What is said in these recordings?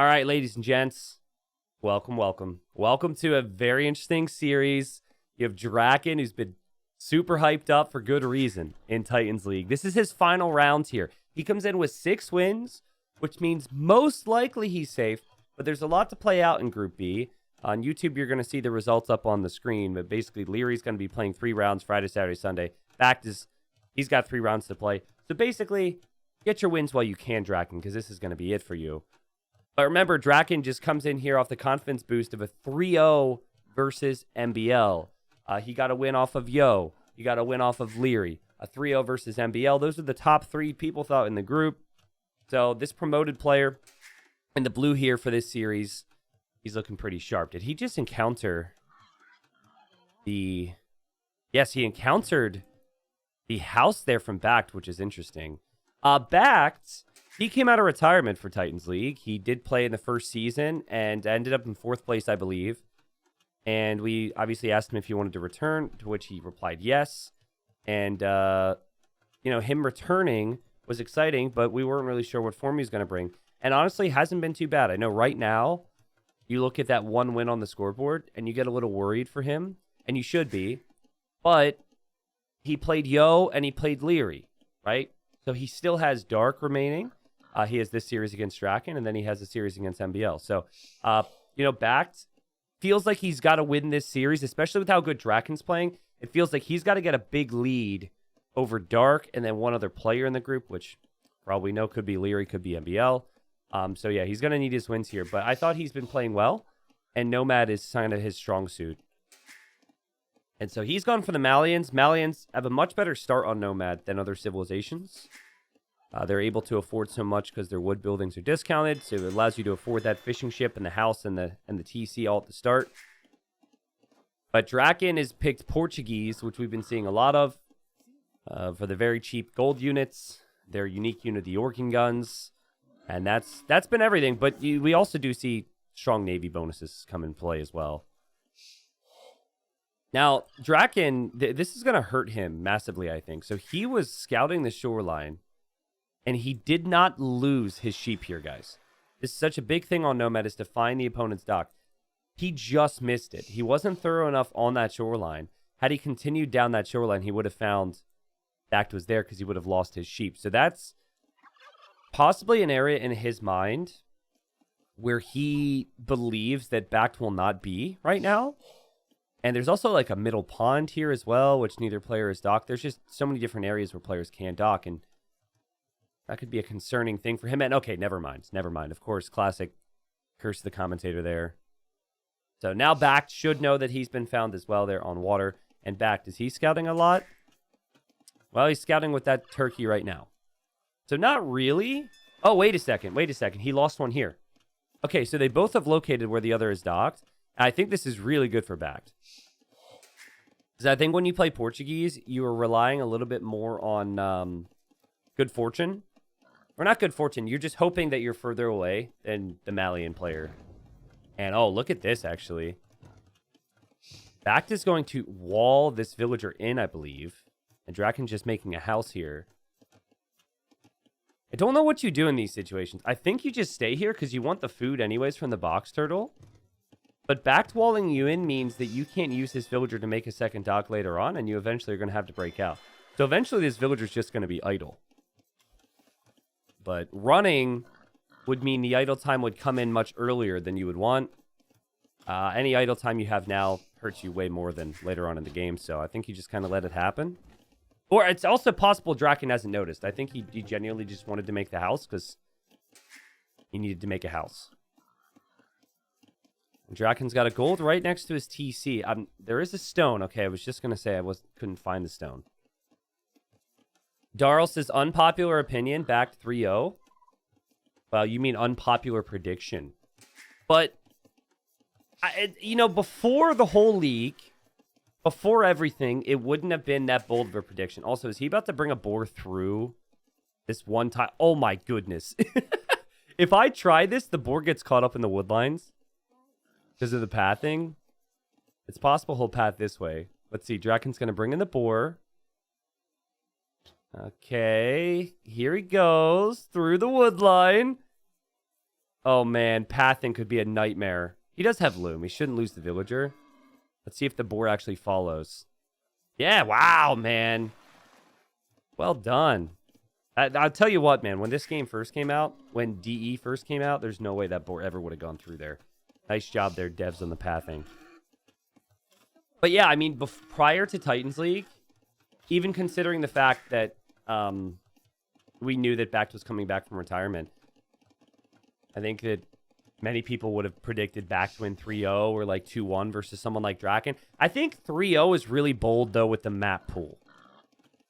All right, ladies and gents, welcome. Welcome to a very interesting series. You have DracKeN, who's been super hyped up for good reason in Titans League. This is his final round here. He comes in with 6 wins, which means most likely he's safe, but there's a lot to play out in Group B. On YouTube, you're going to see the results up on the screen, but basically Leary's going to be playing 3 rounds Friday, Saturday, Sunday. BacT he's got 3 rounds to play. So basically, get your wins while you can, DracKeN, because this is going to be it for you. But remember, DracKeN just comes in here off the confidence boost of a 3-0 versus MBL. He got a win off of Yo. He got a win off of Leary. A 3-0 versus MBL. Those are the top 3 people thought in the group. So this promoted player in the blue here for this series, he's looking pretty sharp. Did he just encounter the... Yes, he encountered the house there from BacT, which is interesting. BacT, he came out of retirement for Titans League. He did play in the first season and ended up in 4th place, I believe. And we obviously asked him if he wanted to return, to which he replied yes. And, him returning was exciting, but we weren't really sure what form he was going to bring. And honestly, hasn't been too bad. I know right now, you look at that 1 win on the scoreboard, and you get a little worried for him, and you should be. But he played Yo, and he played Leary, right? So he still has Dark remaining. He has this series against DracKeN, and then he has a series against MBL. So, BacT feels like he's got to win this series, especially with how good DracKeN's playing. It feels like he's got to get a big lead over Dark and then one other player in the group, which for all we know could be Leary, could be MBL. So, yeah, he's going to need his wins here. But I thought he's been playing well, and Nomad is kind of his strong suit. And so he's gone for the Malians. Malians have a much better start on Nomad than other civilizations. They're able to afford so much because their wood buildings are discounted, so it allows you to afford that fishing ship and the house and the TC all at the start. But DracKeN has picked Portuguese, which we've been seeing a lot of, for the very cheap gold units, their unique unit, the Orkin guns, and that's been everything. But we also do see strong Navy bonuses come in play as well. Now, DracKeN, this is going to hurt him massively, I think. So he was scouting the shoreline, and he did not lose his sheep here, guys. This is such a big thing on Nomad, is to find the opponent's dock. He just missed it. He wasn't thorough enough on that shoreline. Had he continued down that shoreline, he would have found BacT was there because he would have lost his sheep. So that's possibly an area in his mind where he believes that BacT will not be right now. And there's also like a middle pond here as well, which neither player is docked. There's just so many different areas where players can dock, and that could be a concerning thing for him. And okay, never mind. Of course, classic curse the commentator there. So now BacT should know that he's been found as well there on water. And BacT, is he scouting a lot? Well, he's scouting with that turkey right now. So not really. Oh, wait a second. He lost one here. Okay, so they both have located where the other is docked. I think this is really good for BacT. Because I think when you play Portuguese, you are relying a little bit more on good fortune. Or not good fortune. You're just hoping that you're further away than the Malian player. And, oh, look at this, actually. BacT is going to wall this villager in, I believe. And DracKeN's just making a house here. I don't know what you do in these situations. I think you just stay here because you want the food anyways from the box turtle. But BacT walling you in means that you can't use this villager to make a second dock later on, and you eventually are going to have to break out. So eventually this villager is just going to be idle. But running would mean the idle time would come in much earlier than you would want. Any idle time you have now hurts you way more than later on in the game, so I think you just kind of let it happen. Or it's also possible DracKeN hasn't noticed. I think he genuinely just wanted to make the house because he needed to make a house. DracKeN's got a gold right next to his TC. There is a stone. Okay, I was just going to say couldn't find the stone. Darl says, unpopular opinion, BacT 3-0. Well, you mean unpopular prediction. But, before the whole league, before everything, it wouldn't have been that bold of a prediction. Also, is he about to bring a boar through this one time? Oh, my goodness. If I try this, the boar gets caught up in the wood lines because of the pathing. It's possible he'll path this way. Let's see. DracKeN's going to bring in the boar. Okay, here he goes through the wood line. Oh, man. Pathing could be a nightmare. He does have Loom. He shouldn't lose the villager. Let's see if the boar actually follows. Yeah, wow, man. Well done. I'll tell you what, man. When this game first came out, when DE first came out, there's no way that boar ever would have gone through there. Nice job there, devs, on the pathing. But yeah, I mean, prior to Titans League, even considering the fact that we knew that BacT was coming back from retirement, I think that many people would have predicted BacT to win 3-0 or like 2-1 versus someone like DracKeN. I think 3-0 is really bold, though, with the map pool.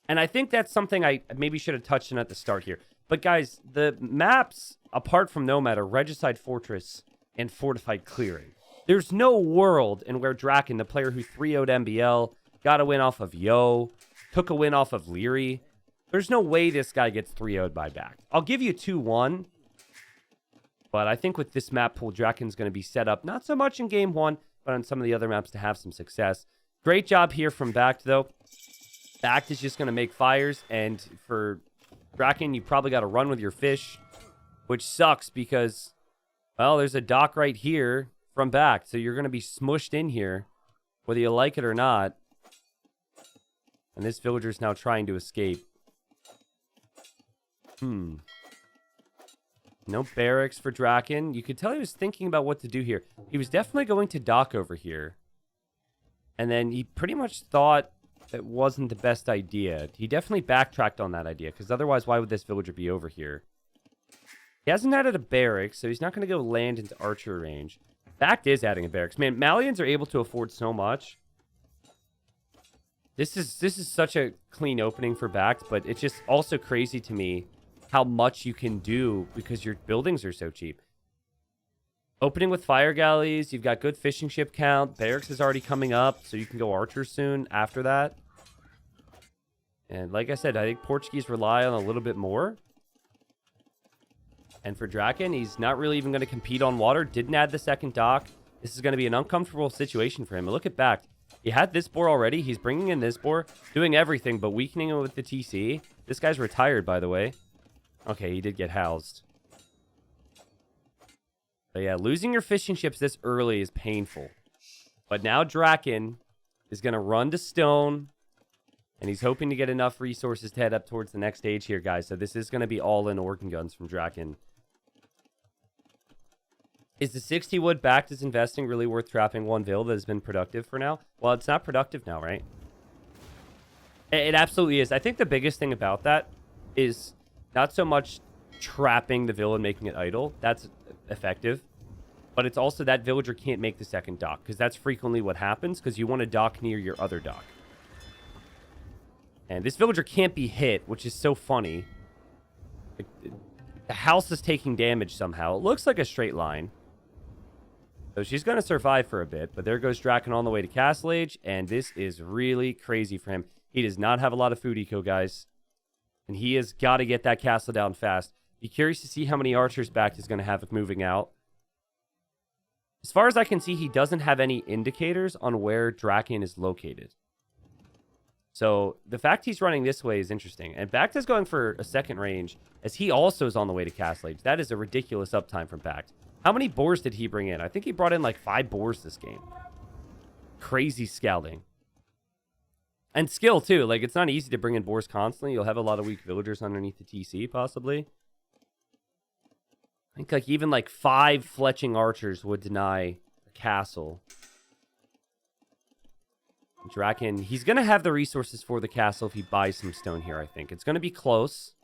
And I think that's something I maybe should have touched on at the start here. But guys, the maps, apart from Nomad, are Regicide Fortress and Fortified Clearing. There's no world in where DracKeN, the player who 3-0'd MBL, got a win off of Yo, took a win off of Leary. There's no way this guy gets 3-0'd by BacT. I'll give you 2-1. But I think with this map pool, DracKeN's going to be set up, not so much in game 1, but on some of the other maps to have some success. Great job here from BacT, though. BacT is just going to make fires, and for DracKeN, you probably got to run with your fish, which sucks because, well, there's a dock right here from BacT, so you're going to be smushed in here, whether you like it or not. And this villager's now trying to escape. No barracks for DracKeN. You could tell he was thinking about what to do here. He was definitely going to dock over here. And then he pretty much thought it wasn't the best idea. He definitely backtracked on that idea, because otherwise, why would this villager be over here? He hasn't added a barracks, so he's not going to go land into archer range. BacT is adding a barracks. Man, Malians are able to afford so much. This is such a clean opening for BacT, but it's just also crazy to me how much you can do because your buildings are so cheap. Opening with fire galleys, you've got good fishing ship count. Barracks is already coming up, so you can go archer soon after that. And like I said, I think Portuguese rely on a little bit more. And for DracKeN, he's not really even going to compete on water. Didn't add the second dock. This is going to be an uncomfortable situation for him. And look at BacT. He had this boar already. He's bringing in this boar, doing everything but weakening it with the TC. This guy's retired, by the way. Okay, he did get housed. But yeah, losing your fishing ships this early is painful. But now DracKeN is going to run to stone. And he's hoping to get enough resources to head up towards the next stage here, guys. So this is going to be all-in organ guns from DracKeN. Is the 60 wood BacT is investing really worth trapping one vill that has been productive for now? Well, it's not productive now, right? It absolutely is. I think the biggest thing about that is not so much trapping the vill and making it idle. That's effective. But it's also that villager can't make the second dock, because that's frequently what happens, because you want to dock near your other dock. And this villager can't be hit, which is so funny. The house is taking damage somehow. It looks like a straight line. So she's going to survive for a bit, but there goes DracKeN on the way to Castle Age, and this is really crazy for him. He does not have a lot of food eco, guys. And he has got to get that castle down fast. Be curious to see how many archers BacT is going to have moving out. As far as I can see, he doesn't have any indicators on where DracKeN is located. So the fact he's running this way is interesting. And BacT is going for a second range, as he also is on the way to Castle Age. That is a ridiculous uptime from BacT. How many boars did he bring in? I think he brought in like 5 boars this game. Crazy scouting. And skill, too. Like, it's not easy to bring in boars constantly. You'll have a lot of weak villagers underneath the TC, possibly. I think, like, even, like, 5 fletching archers would deny a castle. DracKeN, he's going to have the resources for the castle if he buys some stone here, I think. It's going to be close.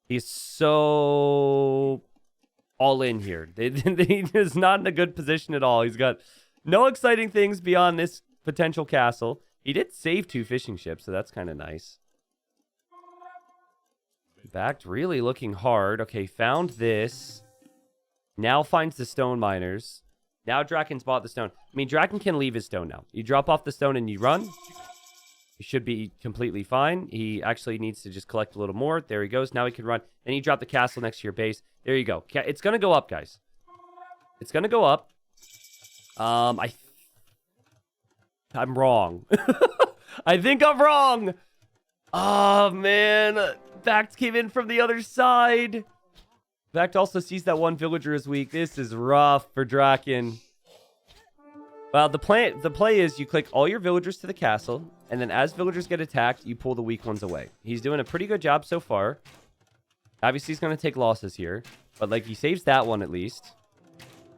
He's so all in here. He is not in a good position at all. He's got no exciting things beyond this potential castle. He did save 2 fishing ships, so that's kind of nice. BacT really looking hard. Okay, found this. Now finds the stone miners. Now DracKeN's bought the stone. I mean, DracKeN can leave his stone now. You drop off the stone and you run. He should be completely fine. He actually needs to just collect a little more. There he goes. Now he can run. Then you drop the castle next to your base. There you go. It's going to go up, guys. It's going to go up. I'm wrong. I think I'm wrong. Oh, man. BacT came in from the other side. BacT also sees that one villager is weak. This is rough for DracKeN. Well, the play is you click all your villagers to the castle, and then as villagers get attacked, you pull the weak ones away. He's doing a pretty good job so far. Obviously, he's going to take losses here, but like he saves that one at least.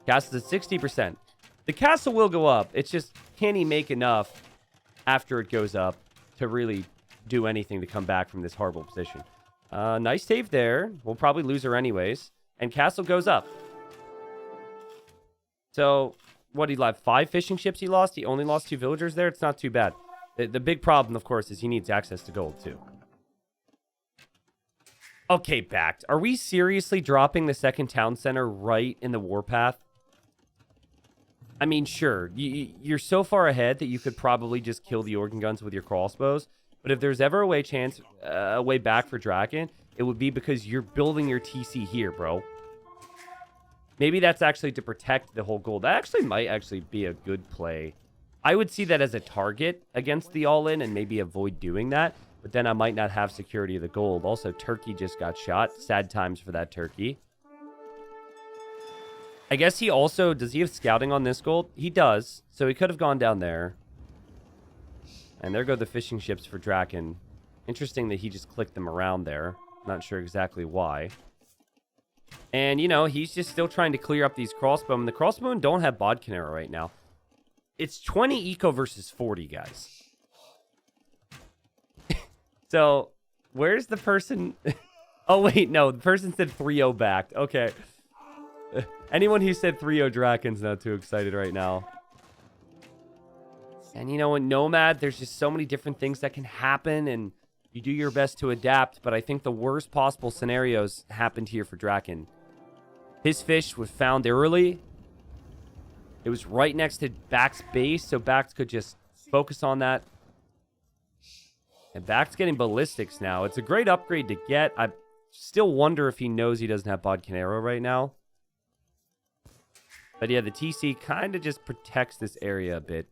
Castle's at 60%. The castle will go up. It's just, can he make enough after it goes up to really do anything to come back from this horrible position? Nice save there. We'll probably lose her anyways. And castle goes up. So, what, he left 5 fishing ships he lost? He only lost 2 villagers there? It's not too bad. The big problem, of course, is he needs access to gold, too. Okay, BacT. Are we seriously dropping the second town center right in the warpath? I mean, sure. You're so far ahead that you could probably just kill the organ guns with your crossbows. But if there's ever a way back for DracKeN, it would be because you're building your TC here, bro. Maybe that's actually to protect the whole gold. That actually might actually be a good play. I would see that as a target against the all-in and maybe avoid doing that. But then I might not have security of the gold. Also, Turkey just got shot. Sad times for that Turkey. I guess he also... Does he have scouting on this gold? He does. So he could have gone down there. And there go the fishing ships for DracKeN. Interesting that he just clicked them around there. Not sure exactly why. And, you know, he's just still trying to clear up these crossbowmen. The crossbowmen don't have BacT arrow right now. It's 20 eco versus 40, guys. So, where's the person... Oh, wait, no. The person said 3-0 BacT. Okay. Anyone who said 3-0 DracKeN's not too excited right now. And, you know, in Nomad, there's just so many different things that can happen, and you do your best to adapt, but I think the worst possible scenarios happened here for DracKeN. His fish was found early. It was right next to BacT's base, so BacT could just focus on that. And BacT's getting ballistics now. It's a great upgrade to get. I still wonder if he knows he doesn't have BacT arrow right now. But yeah, the TC kind of just protects this area a bit.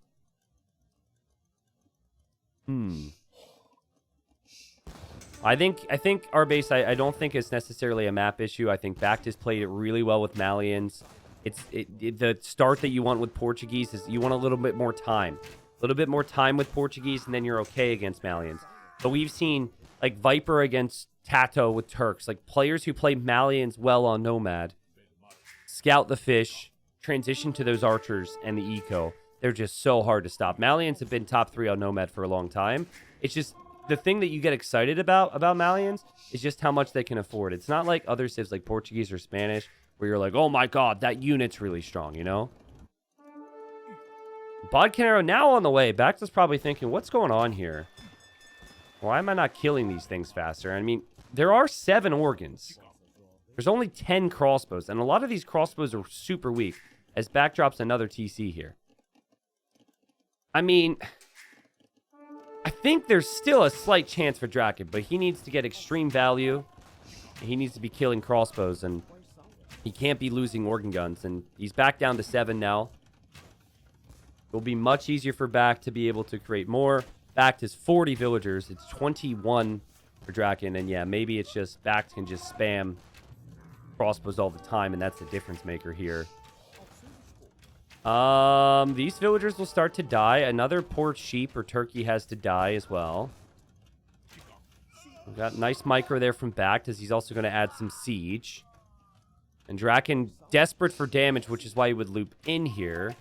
I think our base, I don't think it's necessarily a map issue. I think BacT has played it really well with Malians. The start that you want with Portuguese is you want a little bit more time. A little bit more time with Portuguese, and then you're okay against Malians. But we've seen, like, Viper against Tato with Turks. Like, players who play Malians well on Nomad, scout the fish, transition to those archers and the eco. They're just so hard to stop. Malians have been top 3 on Nomad for a long time. It's just, the thing that you get excited about Malians is just how much they can afford. It's not like other civs like Portuguese or Spanish, where you're like, oh my god, that unit's really strong, you know? BacT arrow now on the way. BacT is probably thinking, what's going on here? Why am I not killing these things faster? I mean, there are 7 organs. There's only 10 crossbows, and a lot of these crossbows are super weak, as BacT drops another TC here. I mean, I think there's still a slight chance for DracKeN, but he needs to get extreme value. He needs to be killing crossbows, and he can't be losing organ guns, and he's back down to 7 now. It will be much easier for BacT to be able to create more. BacT is 40 villagers. It's 21 for DracKeN. And yeah, maybe it's just BacT can just spam crossbows all the time, and that's the difference maker here. These villagers will start to die. Another poor sheep or turkey has to die as well. We've got nice micro there from BacT, as he's also going to add some siege. And DracKeN desperate for damage, which is why he would loop in here.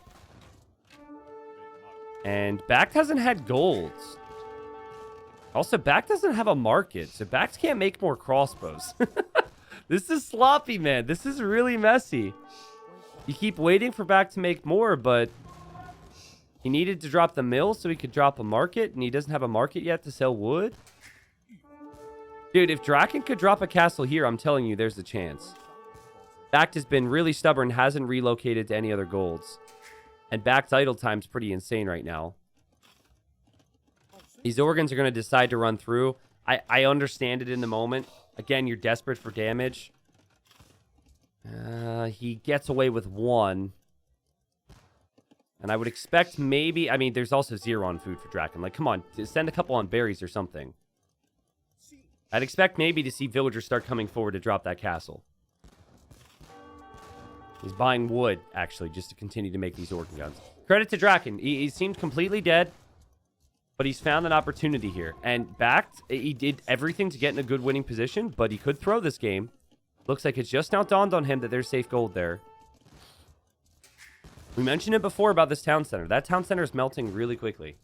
And BacT hasn't had golds. Also, BacT doesn't have a market, so BacT can't make more crossbows. This is sloppy, man. This is really messy. You keep waiting for BacT to make more, but he needed to drop the mill so he could drop a market, and he doesn't have a market yet to sell wood. Dude, if DracKeN could drop a castle here, I'm telling you, there's a chance. BacT has been really stubborn, hasn't relocated to any other golds. And BacT's idle time's pretty insane right now. These organs are going to decide to run through. I understand it in the moment. Again, you're desperate for damage. He gets away with 1. And I would expect maybe... I mean, there's also 0 on food for DracKeN. Like, come on, send a couple on berries or something. I'd expect maybe to see villagers start coming forward to drop that castle. He's buying wood, actually, just to continue to make these organ guns. Credit to DracKeN. He seemed completely dead, but he's found an opportunity here. And BacT, he did everything to get in a good winning position, but he could throw this game. Looks like it's just now dawned on him that there's safe gold there. We mentioned it before about this town center. That town center is melting really quickly.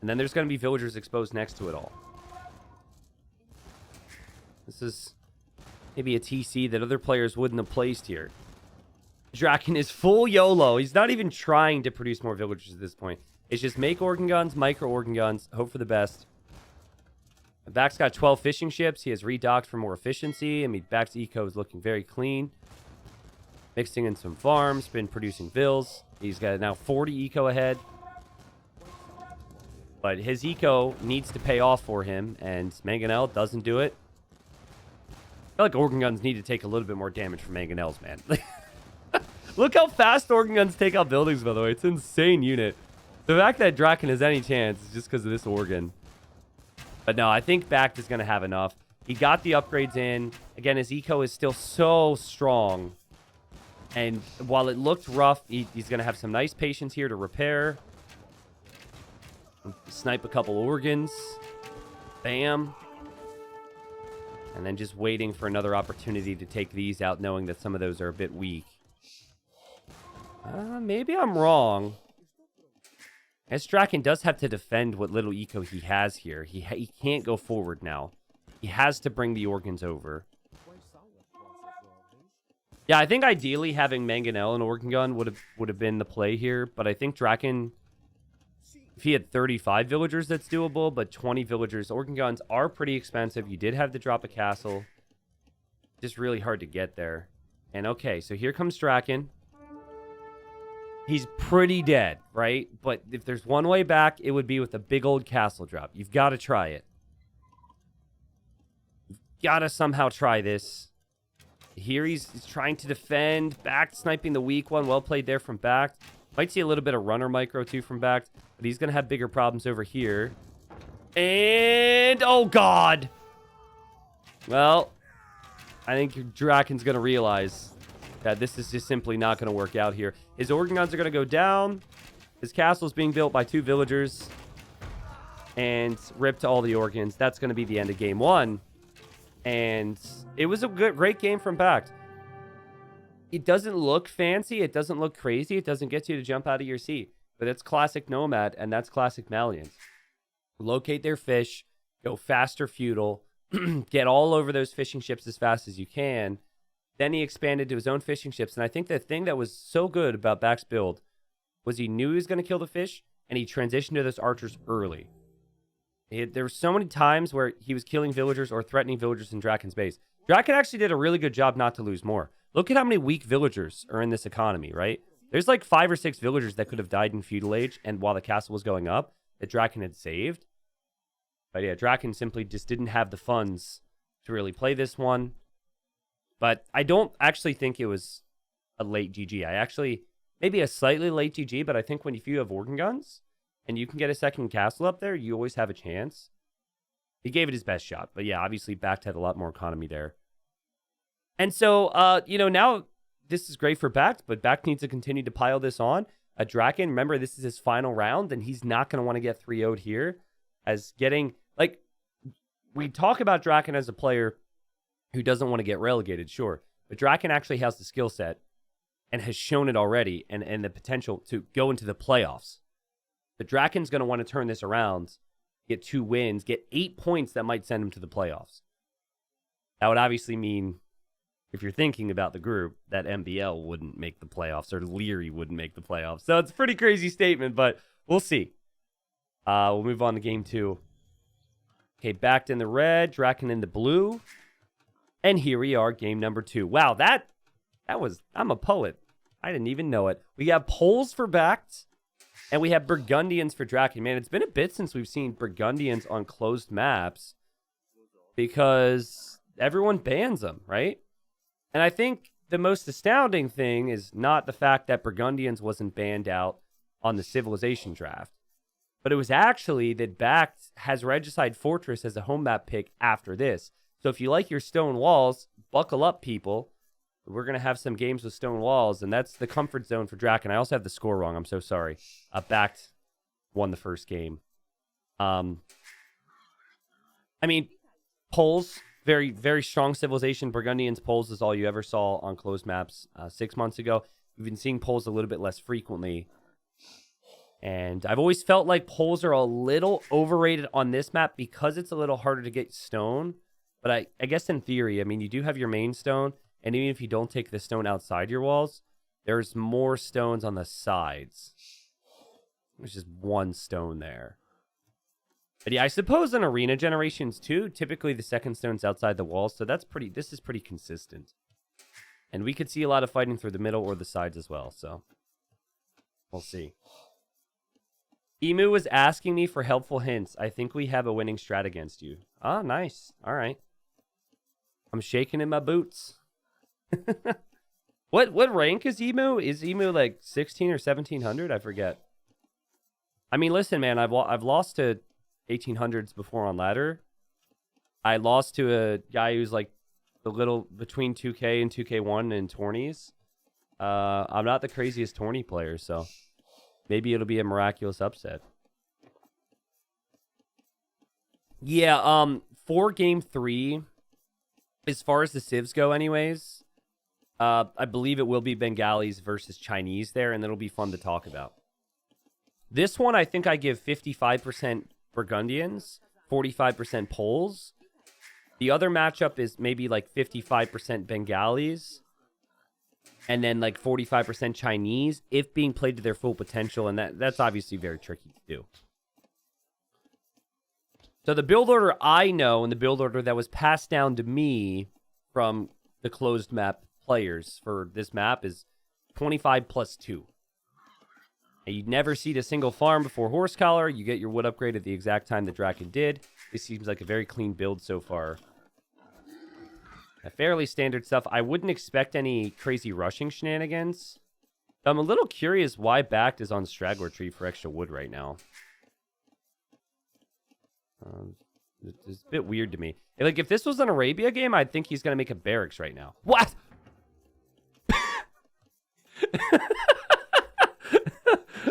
And then there's going to be villagers exposed next to it all. This is maybe a TC that other players wouldn't have placed here. DracKeN is full YOLO. He's not even trying to produce more villagers at this point. It's just make organ guns, micro organ guns, hope for the best. BacT's got 12 fishing ships. He has redocked for more efficiency. I mean, BacT's eco is looking very clean. Mixing in some farms, been producing vills. He's got now 40 eco ahead. But his eco needs to pay off for him, and Mangonel doesn't do it. I feel like organ guns need to take a little bit more damage from Mangonels, man. Look how fast organ guns take out buildings, by the way. It's an insane unit. The fact that DracKeN has any chance is just because of this organ. But no, I think BacT is going to have enough. He got the upgrades in. Again, his eco is still so strong. And while it looked rough, he's going to have some nice patience here to repair. Snipe a couple organs. Bam. And then just waiting for another opportunity to take these out, knowing that some of those are a bit weak. Maybe I'm wrong. As DracKeN does have to defend what little eco he has here. He can't go forward now. He has to bring the organs over. Yeah, I think ideally having Mangonel and organ gun would have been the play here, but I think DracKeN, if he had 35 villagers, that's doable, but 20 villagers, organ guns are pretty expensive. You did have to drop a castle. Just really hard to get there. And okay, so here comes DracKeN. He's pretty dead, right? But if there's one way back, it would be with a big old castle drop. You've got to try it. You've got to somehow try this. Here he's trying to defend. BacT sniping the weak one. Well played there from BacT. Might see a little bit of runner micro too from BacT, but he's going to have bigger problems over here. And, oh God. Well, I think DracKeN's going to realize that this is just simply not going to work out here. His organ guns are going to go down. His castle's being built by 2 villagers. And ripped all the organs. That's going to be the end of game 1. And it was a great game from BacT. It doesn't look fancy. It doesn't look crazy. It doesn't get you to jump out of your seat. But it's classic Nomad, and that's classic Malians. Locate their fish. Go faster feudal. Get all over those fishing ships as fast as you can. Then he expanded to his own fishing ships. And I think the thing that was so good about BacT's build was he knew he was going to kill the fish, and he transitioned to those archers early. There were so many times where he was killing villagers or threatening villagers in DracKeN's base. DracKeN actually did a really good job not to lose more. Look at how many weak villagers are in this economy, right? There's like 5 or 6 villagers that could have died in feudal age and while the castle was going up that DracKeN had saved. But yeah, DracKeN simply just didn't have the funds to really play this one. But I don't actually think it was a late GG. I actually, maybe a slightly late GG, but I think if you have organ guns and you can get a second castle up there, you always have a chance. He gave it his best shot. But yeah, obviously BacT had a lot more economy there. And so, now this is great for BacT, but BacT needs to continue to pile this on. DracKeN, remember, this is his final round, and he's not going to want to get 3-0'd here. As getting, like, we talk about DracKeN as a player who doesn't want to get relegated, sure. But DracKeN actually has the skill set and has shown it already and the potential to go into the playoffs. But DracKeN's going to want to turn this around, get 2 wins, get 8 points that might send him to the playoffs. That would obviously mean, if you're thinking about the group, that MBL wouldn't make the playoffs or Leary wouldn't make the playoffs. So it's a pretty crazy statement, but we'll see. We'll move on to game 2. Okay, BacT in the red, DracKeN in the blue. And here we are, game number 2. Wow, that was, I'm a poet. I didn't even know it. We have Poles for BacT, and we have Burgundians for DracKeN. Man, it's been a bit since we've seen Burgundians on closed maps because everyone bans them, right? And I think the most astounding thing is not the fact that Burgundians wasn't banned out on the Civilization draft, but it was actually that BacT has Regicide Fortress as a home map pick after this. So if you like your stone walls, buckle up, people. we're going to have some games with stone walls, and that's the comfort zone for DracKeN. I also have the score wrong. I'm so sorry. BacT won the first game. I mean, polls, very, very strong civilization. Burgundians polls is all you ever saw on closed maps 6 months ago. We've been seeing polls a little bit less frequently. And I've always felt like polls are a little overrated on this map because it's a little harder to get stone. But I guess in theory, I mean, you do have your main stone. And even if you don't take the stone outside your walls, there's more stones on the sides. There's just one stone there. But yeah, I suppose in arena generations too, typically the second stone's outside the walls. So this is pretty consistent. And we could see a lot of fighting through the middle or the sides as well. So we'll see. Emu was asking me for helpful hints. I think we have a winning strat against you. Ah, nice. All right. I'm shaking in my boots. What rank is Emu? Is Emu like 16 or 1700? I forget. I mean, listen, man, I've lost to 1800s before on ladder. I lost to a guy who's like a little between 2K and 2K1 in tourneys. I'm not the craziest tourney player, so maybe it'll be a miraculous upset. Yeah, for game 3, as far as the civs go anyways, I believe it will be Bengalis versus Chinese there, and it'll be fun to talk about. This one, I think I give 55% Burgundians, 45% Poles. The other matchup is maybe like 55% Bengalis, and then like 45% Chinese, if being played to their full potential, and that's obviously very tricky to do. So the build order I know, and the build order that was passed down to me from the closed map players for this map is 25 plus 2. And you'd never see a single farm before horse collar. You get your wood upgrade at the exact time that DracKeN did. This seems like a very clean build so far. Fairly standard stuff. I wouldn't expect any crazy rushing shenanigans. I'm a little curious why BacT is on Straggler Tree for extra wood right now. It's a bit weird to me. Like, if this was an Arabia game, I'd think he's going to make a barracks right now. What?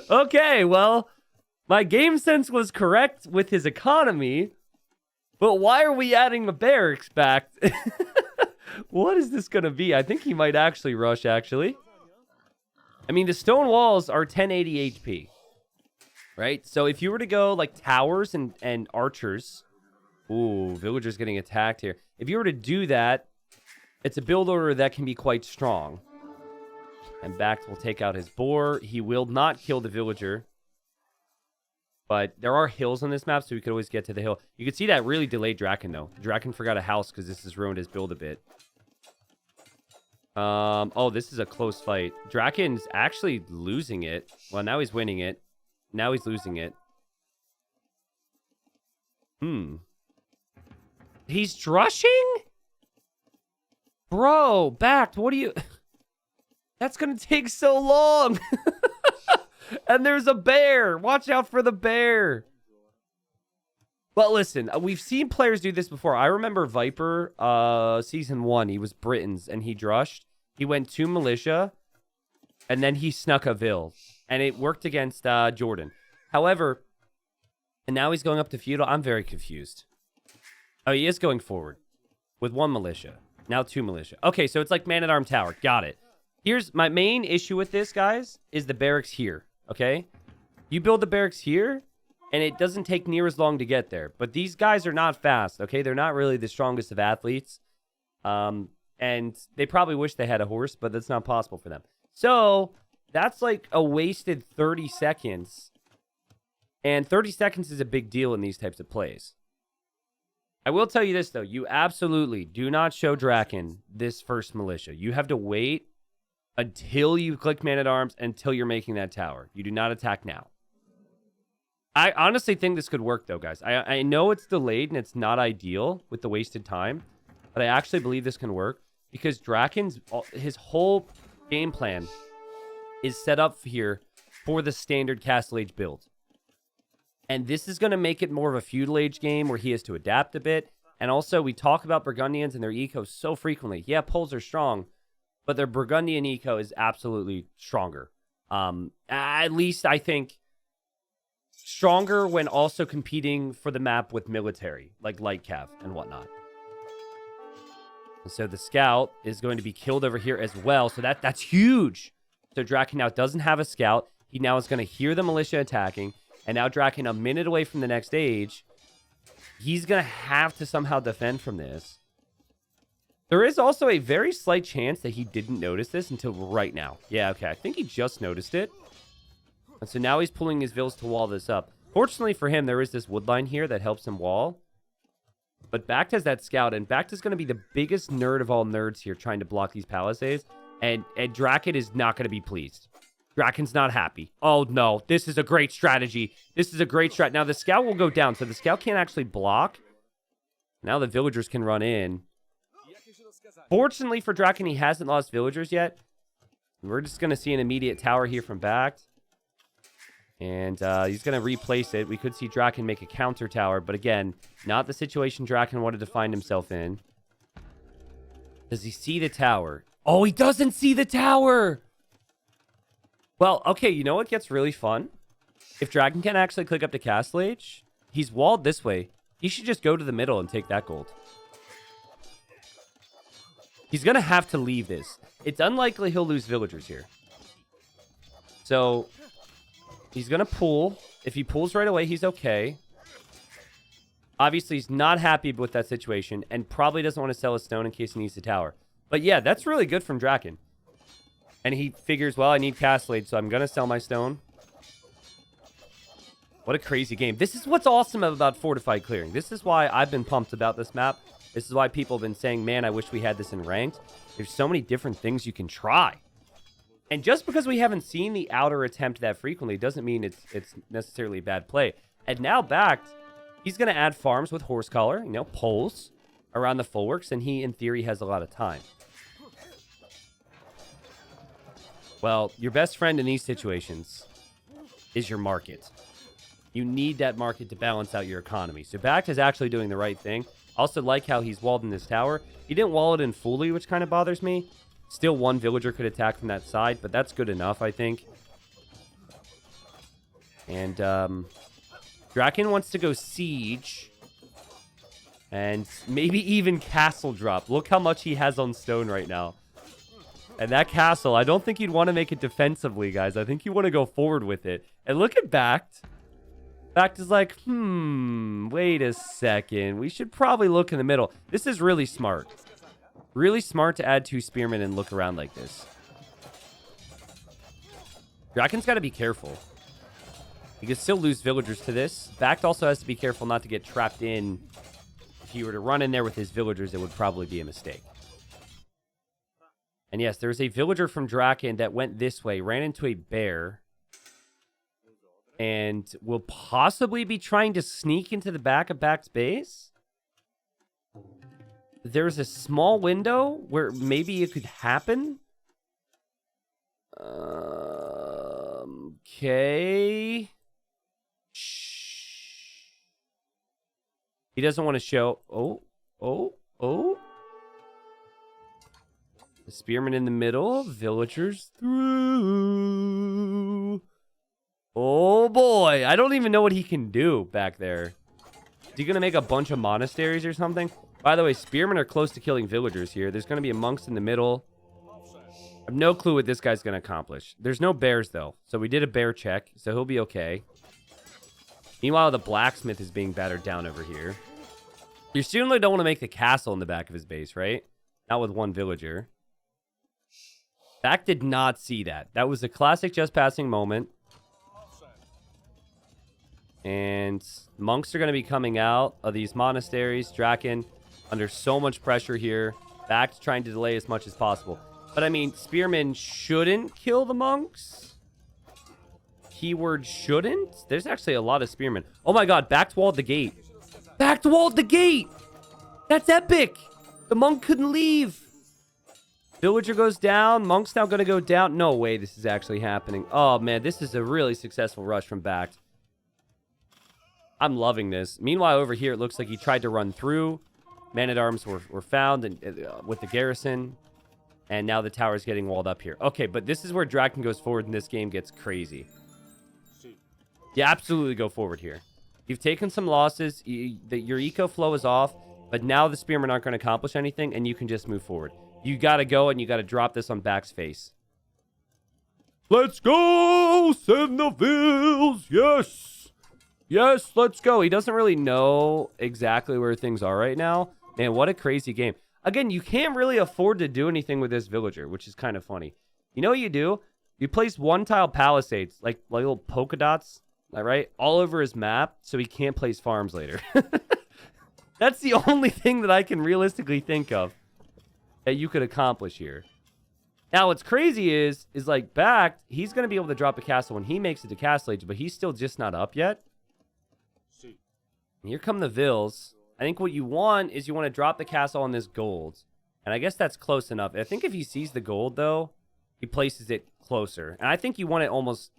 Okay, well, my game sense was correct with his economy, but why are we adding the barracks back? What is this going to be? I think he might actually rush, actually. I mean, the stone walls are 1080 HP, right? So if you were to go, like, towers and archers... Ooh, villagers getting attacked here. If you were to do that, it's a build order that can be quite strong. And BacT will take out his boar. He will not kill the villager. But there are hills on this map, so we could always get to the hill. You can see that really delayed DracKeN, though. DracKeN forgot a house because this has ruined his build a bit. Oh, this is a close fight. DracKeN's actually losing it. Well, now he's winning it. Now he's losing it. He's drushing? Bro, BacT, what are you... That's going to take so long. And there's a bear. Watch out for the bear. But listen, we've seen players do this before. I remember Viper, season 1. He was Britons, and he drushed. He went to militia, and then he snuck a Vill. And it worked against Jordan. However, and now he's going up to feudal. I'm very confused. Oh, he is going forward with 1 militia. Now 2 militia. Okay, so it's like man-at-arm tower. Got it. Here's my main issue with this, guys, is the barracks here, okay? You build the barracks here, and it doesn't take near as long to get there. But these guys are not fast, okay? They're not really the strongest of athletes. And they probably wish they had a horse, but that's not possible for them. So that's like a wasted 30 seconds. And 30 seconds is a big deal in these types of plays. I will tell you this, though. You absolutely do not show DracKeN this first militia. You have to wait until you click man-at-arms, until you're making that tower. You do not attack now. I honestly think this could work, though, guys. I know it's delayed and it's not ideal with the wasted time, but I actually believe this can work because DracKeN's his whole game plan is set up here for the standard Castle Age build. And this is going to make it more of a feudal age game where he has to adapt a bit. And also, we talk about Burgundians and their eco so frequently. Yeah, poles are strong, but their Burgundian eco is absolutely stronger. At least I think stronger when also competing for the map with military, like light cav and whatnot. And so the scout is going to be killed over here as well. So that's huge. So DracKeN now doesn't have a scout. He now is going to hear the militia attacking. And now DracKeN a minute away from the next stage. He's going to have to somehow defend from this. There is also a very slight chance that he didn't notice this until right now. Yeah, okay. I think he just noticed it. And so now he's pulling his vills to wall this up. Fortunately for him, there is this wood line here that helps him wall. But BacT has that scout, and BacT is going to be the biggest nerd of all nerds here trying to block these palisades. And DracKeN is not going to be pleased. DracKeN's not happy. Oh, no. This is a great strategy. This is a great strat. Now, the scout will go down, so the scout can't actually block. Now the villagers can run in. Fortunately for DracKeN, he hasn't lost villagers yet. We're just going to see an immediate tower here from BacT. And he's going to replace it. We could see DracKeN make a counter tower. But again, not the situation DracKeN wanted to find himself in. Does he see the tower? Oh, he doesn't see the tower! Well, okay, you know what gets really fun? If DracKeN can actually click up to Castle Age, he's walled this way. He should just go to the middle and take that gold. He's going to have to leave this. It's unlikely he'll lose villagers here. So he's going to pull. If he pulls right away, he's okay. Obviously, he's not happy with that situation and probably doesn't want to sell a stone in case he needs the tower. But yeah, that's really good from DracKeN. And he figures, well, I need Castle Age, so I'm going to sell my stone. What a crazy game. This is what's awesome about fortified clearing. This is why I've been pumped about this map. This is why people have been saying, man, I wish we had this in ranked. There's so many different things you can try. And just because we haven't seen the outer attempt that frequently doesn't mean it's necessarily a bad play. And now BacT, he's going to add farms with horse collar, you know, poles around the fullworks, and he, in theory, has a lot of time. Well, your best friend in these situations is your market. You need that market to balance out your economy. So BacT is actually doing the right thing. Also like how he's walled in this tower. He didn't wall it in fully, which kind of bothers me. Still, one villager could attack from that side, but that's good enough, I think. And DracKeN wants to go siege. And maybe even castle drop. Look how much he has on stone right now. And that castle, I don't think he'd want to make it defensively, guys. I think you want to go forward with it. And look at BacT. BacT is like, wait a second. We should probably look in the middle. This is really smart. Really smart to add 2 spearmen and look around like this. DracKeN's got to be careful. He can still lose villagers to this. BacT also has to be careful not to get trapped in. If he were to run in there with his villagers, it would probably be a mistake. And yes, there's a villager from DracKeN that went this way, ran into a bear, and will possibly be trying to sneak into the back of BacT's base. There's a small window where maybe it could happen. Okay. Shh. He doesn't want to show. Oh. The spearman in the middle. Villagers through. Oh, boy. I don't even know what he can do back there. Is he going to make a bunch of monasteries or something? By the way, spearmen are close to killing villagers here. There's going to be a monks in the middle. I have no clue what this guy's going to accomplish. There's no bears, though. So we did a bear check, so he'll be okay. Meanwhile, the blacksmith is being battered down over here. You certainly don't want to make the castle in the back of his base, right? Not with one villager. BacT did not see that. That was a classic just passing moment. And monks are going to be coming out of these monasteries. DracKeN under so much pressure here. BacT trying to delay as much as possible. But I mean, spearmen shouldn't kill the monks. Keyword shouldn't. There's actually a lot of spearmen. Oh my god, BacT walled the gate. BacT walled the gate! That's epic! The monk couldn't leave. Villager goes down. Monk's now going to go down. No way this is actually happening. Oh man, this is a really successful rush from BacT. I'm loving this. Meanwhile, over here, it looks like he tried to run through. Man-at-arms were found and with the garrison. And now the tower's getting walled up here. Okay, but this is where DracKeN goes forward and this game gets crazy. You absolutely go forward here. You've taken some losses. Your eco flow is off, but now the spearmen aren't going to accomplish anything, and you can just move forward. You got to go, and you got to drop this on BacT's face. Let's go! Send the vills! Yes! Yes, let's go. He doesn't really know exactly where things are right now. Man, what a crazy game. Again, you can't really afford to do anything with this villager, which is kind of funny. You know what you do? You place one-tile palisades, like little polka dots, right, all over his map, so he can't place farms later. That's the only thing that I can realistically think of that you could accomplish here. Now, what's crazy is like BacT, he's going to be able to drop a castle when he makes it to Castle Age, but he's still just not up yet. And here come the vills. I think what you want is you want to drop the castle on this gold. And I guess that's close enough. I think if he sees the gold, though, he places it closer. And I think you want it almost...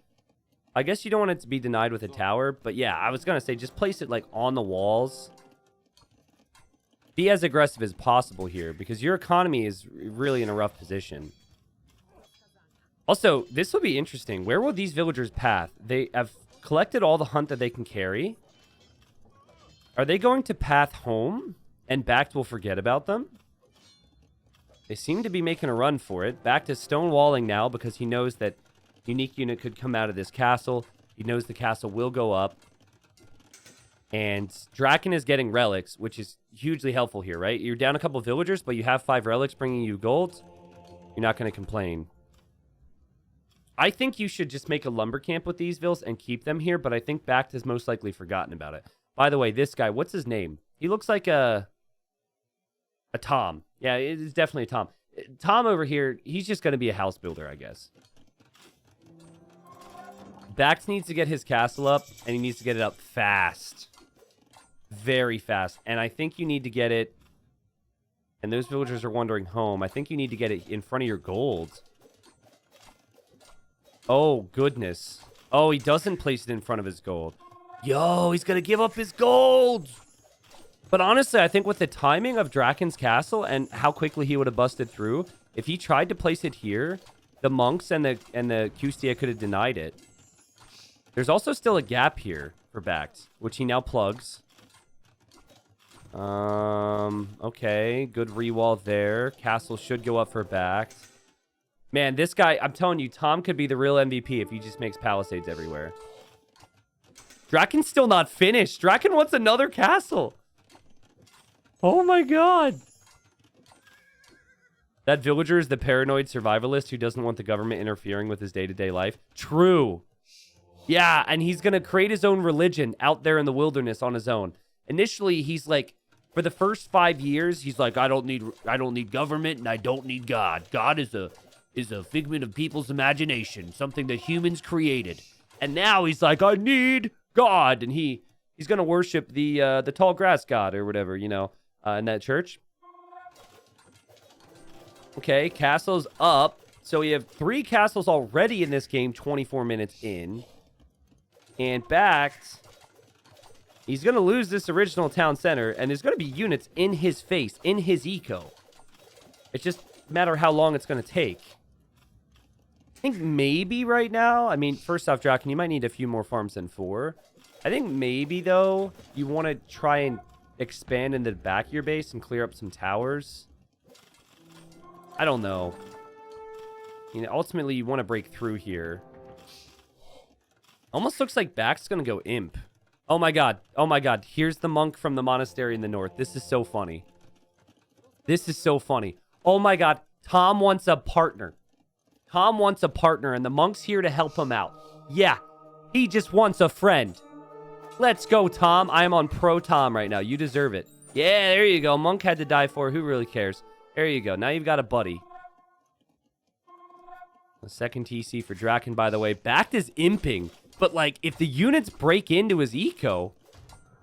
I guess you don't want it to be denied with a tower. But yeah, I was going to say, just place it like on the walls. Be as aggressive as possible here, because your economy is really in a rough position. Also, this will be interesting. Where will these villagers path? They have collected all the hunt that they can carry. Are they going to path home, and BacT will forget about them? They seem to be making a run for it. BacT is stonewalling now because he knows that unique unit could come out of this castle. He knows the castle will go up. And DracKeN is getting relics, which is hugely helpful here, right? You're down a couple villagers, but you have 5 relics bringing you gold. You're not going to complain. I think you should just make a lumber camp with these vills and keep them here, but I think BacT has most likely forgotten about it. By the way, this guy, what's his name? He looks like a Tom. Yeah, it is definitely a Tom. Tom over here, he's just going to be a house builder, I guess. BacT needs to get his castle up, and he needs to get it up fast. Very fast. And I think you need to get it... And those villagers are wandering home. I think you need to get it in front of your gold. Oh, goodness. Oh, he doesn't place it in front of his gold. Yo, he's going to give up his gold. But honestly, I think with the timing of DracKeN's castle and how quickly he would have busted through, if he tried to place it here, the monks and the Kustia could have denied it. There's also still a gap here for BacT, which he now plugs. Okay, good rewall there. Castle should go up for BacT. Man, this guy, I'm telling you, Tom could be the real MVP if he just makes palisades everywhere. DracKeN's still not finished. DracKeN wants another castle. Oh my god. That villager is the paranoid survivalist who doesn't want the government interfering with his day-to-day life. True. Yeah, and he's going to create his own religion out there in the wilderness on his own. Initially, he's like, for the first 5 years, he's like, I don't need government and I don't need God. God is a figment of people's imagination, something that humans created. And now he's like, I need God, and he's going to worship the tall grass god or whatever, you know, in that church. Okay, castle's up. So we have 3 castles already in this game, 24 minutes in. And BacT, he's going to lose this original town center, and there's going to be units in his face, in his eco. It's just a matter of how long it's going to take. I think maybe right now, I mean, first off, DracKeN, you might need a few more farms than 4. I think maybe, though, you want to try and expand into the back of your base and clear up some towers. I don't know. You know, ultimately, you want to break through here. Almost looks like BacT's going to go imp. Oh my god. Oh my god. Here's the monk from the monastery in the north. This is so funny. This is so funny. Oh my god. Tom wants a partner. Tom wants a partner, and the monk's here to help him out. Yeah. He just wants a friend. Let's go, Tom. I am on pro Tom right now. You deserve it. Yeah, there you go. Monk had to die for. Who really cares? There you go. Now you've got a buddy. The second TC for DracKeN, by the way. BacT is imping. But, like, if the units break into his eco,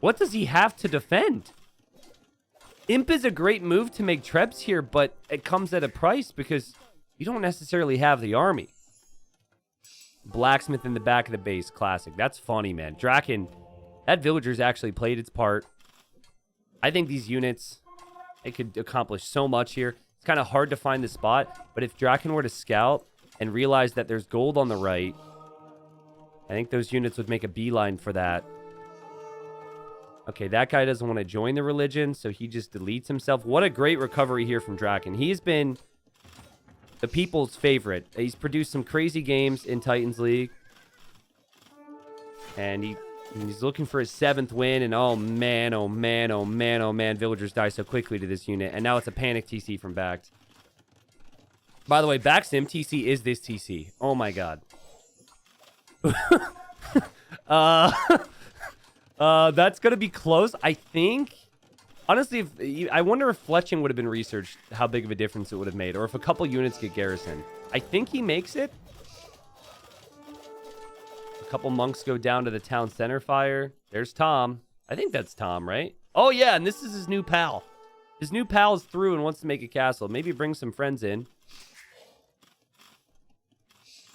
what does he have to defend? Imp is a great move to make trebs here, but it comes at a price because you don't necessarily have the army. Blacksmith in the back of the base. Classic. That's funny, man. DracKeN, that villager's actually played its part. I think these units, it could accomplish so much here. It's kind of hard to find the spot. But if DracKeN were to scout and realize that there's gold on the right, I think those units would make a beeline for that. Okay, that guy doesn't want to join the religion, so he just deletes himself. What a great recovery here from DracKeN. He's been the people's favorite. He's produced some crazy games in Titans League. And he's looking for his 7th win. And oh man, oh man, oh man, oh man. Villagers die so quickly to this unit. And now it's a panic TC from BacT. By the way, BacT's MTC is this TC. Oh my god. That's going to be close, I think. Honestly, I wonder if fletching would have been researched, how big of a difference it would have made, or if a couple units get garrisoned. I think he makes it. A couple monks go down to the town center fire. There's Tom. I think that's Tom, right? Oh, yeah, and this is his new pal. His new pal is through and wants to make a castle. Maybe bring some friends in.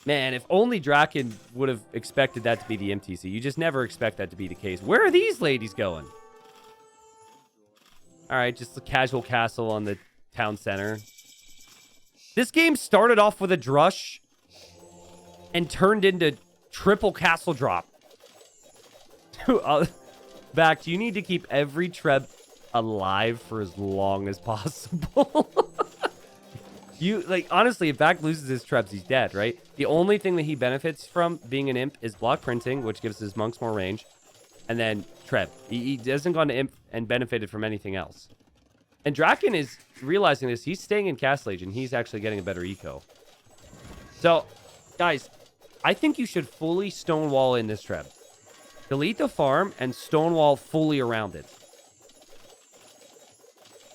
Man, if only DracKeN would have expected that to be the MTC. You just never expect that to be the case. Where are these ladies going? All right, just a casual castle on the town center. This game started off with a drush and turned into triple castle drop. BacT, you need to keep every Treb alive for as long as possible. Honestly, if BacT loses his Trebs, he's dead, right? The only thing that he benefits from being an imp is block printing, which gives his monks more range. And then Treb. He doesn't go into imp and benefited from anything else. And DracKeN is realizing this. He's staying in Castle Age, and he's actually getting a better eco. So, guys, I think you should fully stonewall in this Treb. Delete the farm and stonewall fully around it.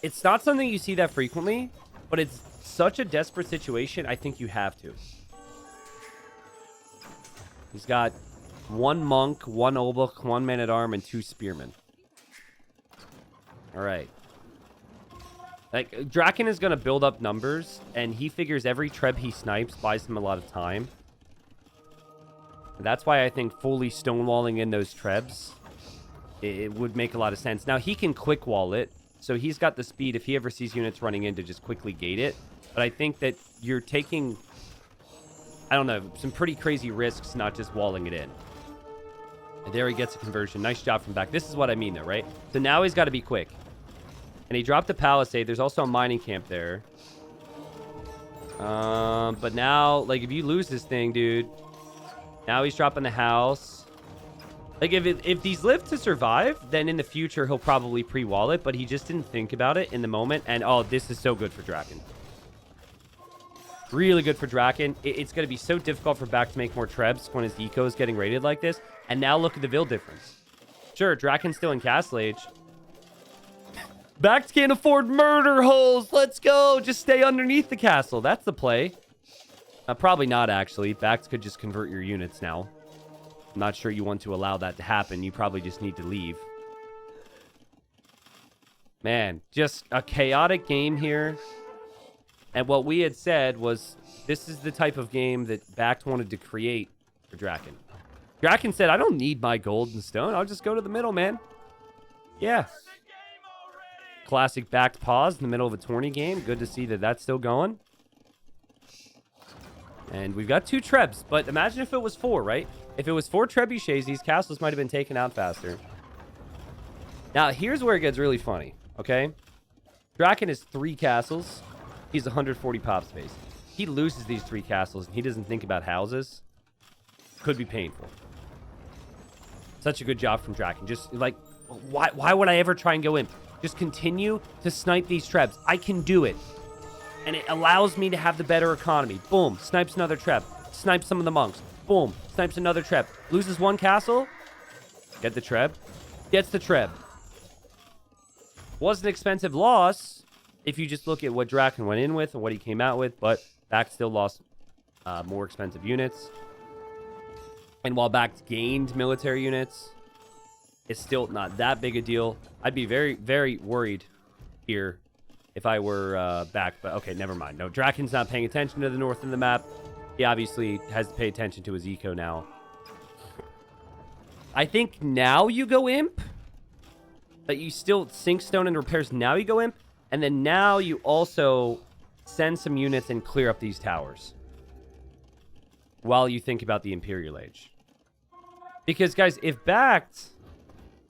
It's not something you see that frequently, but it's such a desperate situation, I think you have to. He's got 1 monk, 1 obook, 1 man-at-arm, and 2 spearmen. All right. Like, DracKeN is going to build up numbers, and he figures every Treb he snipes buys him a lot of time. And that's why I think fully stonewalling in those Trebs, it would make a lot of sense. Now, he can quick wall it, so he's got the speed if he ever sees units running in to just quickly gate it. But I think that you're taking, I don't know, some pretty crazy risks, not just walling it in. And there he gets a conversion. Nice job from BacT. This is what I mean, though, right? So now he's got to be quick. And he dropped the palisade. There's also a mining camp there. But now, like, if you lose this thing, dude, now he's dropping the house. Like, if these live to survive, then in the future, he'll probably pre-wall it. But he just didn't think about it in the moment. And, oh, this is so good for DracKeN. Really good for DracKeN. It's going to be so difficult for BacT to make more Trebs when his eco is getting rated like this. And now look at the Vil difference. Sure, DracKeN's still in Castle Age. BacT can't afford murder holes. Let's go. Just stay underneath the castle. That's the play. Probably not, actually. BacT could just convert your units now. I'm not sure you want to allow that to happen. You probably just need to leave. Man, just a chaotic game here. And what we had said was this is the type of game that BacT wanted to create for DracKeN. DracKeN said, I don't need my gold and stone. I'll just go to the middle, man. Yeah. Classic BacT pause in the middle of a tourney game. Good to see that that's still going. And we've got 2 Trebs, but imagine if it was 4, right? If it was 4 trebuchets, these castles might have been taken out faster. Now, here's where it gets really funny, okay? DracKeN has 3 castles. He's 140 pop space. He loses these 3 castles, and he doesn't think about houses. Could be painful. Such a good job from DracKeN. Just, like, why would I ever try and go in? Just continue to snipe these Trebs. I can do it. And it allows me to have the better economy. Boom. Snipes another Treb. Snipes some of the monks. Boom. Snipes another Treb. Loses 1 castle. Get the Treb. Gets the Treb. Was an expensive loss if you just look at what DracKeN went in with and what he came out with. But BacT still lost more expensive units. And while BacT gained military units, it's still not that big a deal. I'd be very, very worried here if I were BacT. But okay, never mind. No, DracKeN's not paying attention to the north of the map. He obviously has to pay attention to his eco now. I think now you go imp. But you still sink stone and repairs. Now you go imp. And then now you also send some units and clear up these towers while you think about the Imperial Age. Because, guys, if BacT...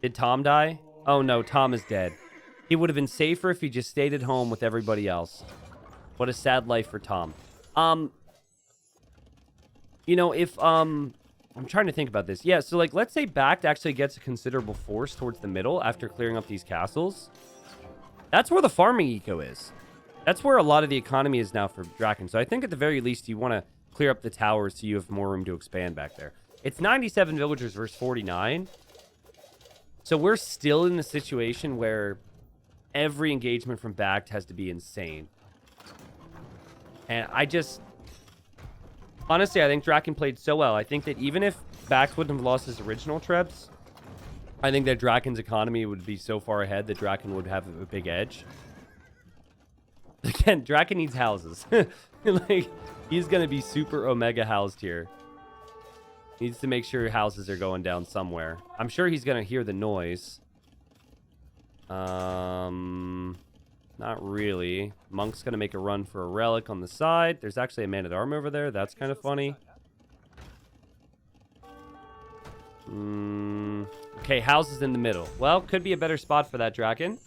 Did Tom die? Oh, no, Tom is dead. He would have been safer if he just stayed at home with everybody else. What a sad life for Tom. You know, if, I'm trying to think about this. Yeah, so, like, let's say BacT actually gets a considerable force towards the middle after clearing up these castles. That's where the farming eco is. That's where a lot of the economy is now for DracKeN. So I think at the very least you want to clear up the towers so you have more room to expand back there. It's 97 villagers versus 49. So we're still in the situation where every engagement from BacT has to be insane. And I just... Honestly, I think DracKeN played so well. I think that even if BacT wouldn't have lost his original trebs, I think that DracKeN's economy would be so far ahead that DracKeN would have a big edge. Again, DracKeN needs houses. Like, he's going to be super omega housed here. Needs to make sure houses are going down somewhere. I'm sure he's going to hear the noise. Not really. Monk's going to make a run for a relic on the side. There's actually a man-at-arm over there. That's kind of funny. Okay, houses in the middle. Well, could be a better spot for that DracKeN.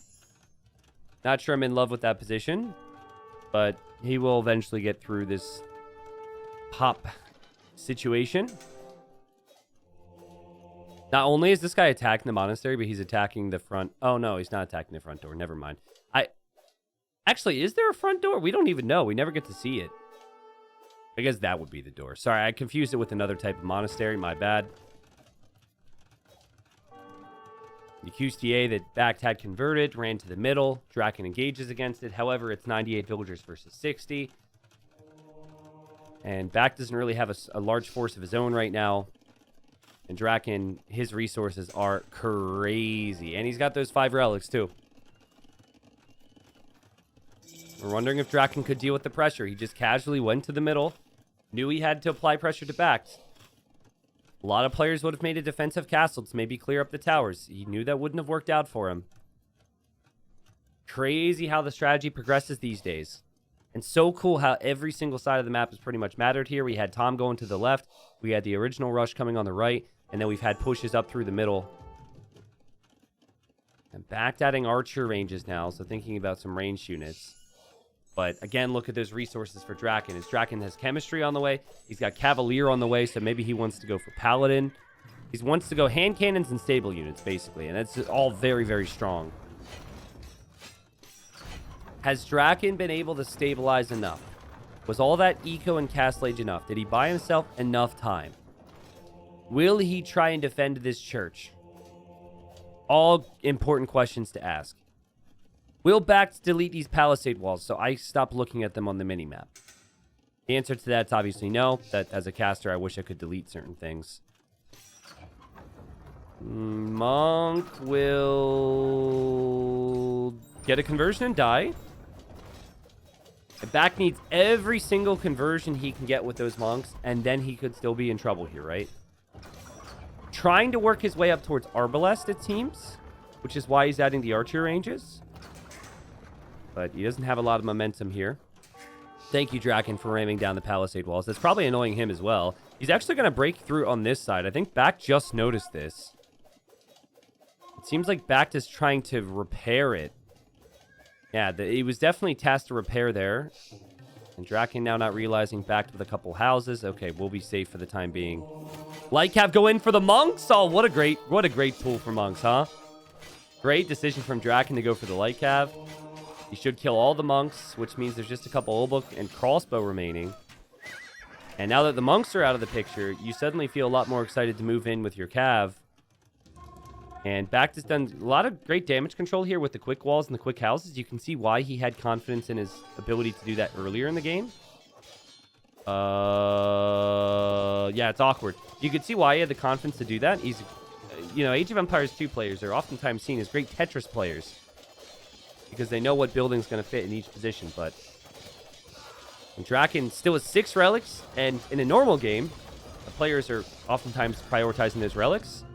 Not sure I'm in love with that position, but he will eventually get through this pop situation. Not only is this guy attacking the monastery, but he's attacking the front. Oh, no, he's not attacking the front door. Never mind. Actually, is there a front door? We don't even know. We never get to see it. I guess that would be the door. Sorry, I confused it with another type of monastery. My bad. The QSTA that BacT had converted ran to the middle. DracKeN engages against it. However, it's 98 villagers versus 60. And BacT doesn't really have a large force of his own right now. And DracKeN, his resources are crazy. And he's got those 5 relics, too. We're wondering if DracKeN could deal with the pressure. He just casually went to the middle. Knew he had to apply pressure to BacT. A lot of players would have made a defensive castle to maybe clear up the towers. He knew that wouldn't have worked out for him. Crazy how the strategy progresses these days. And so cool how every single side of the map has pretty much mattered here. We had Tom going to the left. We had the original rush coming on the right. And then we've had pushes up through the middle. And BacT adding archer ranges now. So thinking about some ranged units. But again, look at those resources for DracKeN. His DracKeN has chemistry on the way. He's got Cavalier on the way, so maybe he wants to go for Paladin. He wants to go hand cannons and stable units, basically. And that's all very, very strong. Has DracKeN been able to stabilize enough? Was all that eco and castle age enough? Did he buy himself enough time? Will he try and defend this church? All important questions to ask. Will BacT delete these palisade walls so I stop looking at them on the minimap? The answer to that's obviously no. That as a caster, I wish I could delete certain things. Monk will get a conversion and die. BacT needs every single conversion he can get with those monks, and then he could still be in trouble here, right? Trying to work his way up towards Arbalest, it seems, which is why he's adding the archer ranges. But he doesn't have a lot of momentum here. Thank you, DracKeN, for ramming down the palisade walls. That's probably annoying him as well. He's actually going to break through on this side. I think BacT just noticed this. It seems like BacT is trying to repair it. Yeah, he was definitely tasked to repair there. And DracKeN now not realizing BacT with a couple houses. Okay, we'll be safe for the time being. Light Cav go in for the monks. Oh, what a great tool for monks, huh? Great decision from DracKeN to go for the Light Cav. He should kill all the monks, which means there's just a couple Old Book and Crossbow remaining. And now that the monks are out of the picture, you suddenly feel a lot more excited to move in with your Cav. And BacT has done a lot of great damage control here with the quick walls and the quick houses. You can see why he had confidence in his ability to do that earlier in the game. Yeah, it's awkward. You can see why he had the confidence to do that. He's, you know, Age of Empires 2 players are oftentimes seen as great Tetris players, because they know what building's going to fit in each position. But DracKeN still has 6 relics, and in a normal game, the players are oftentimes prioritizing those relics.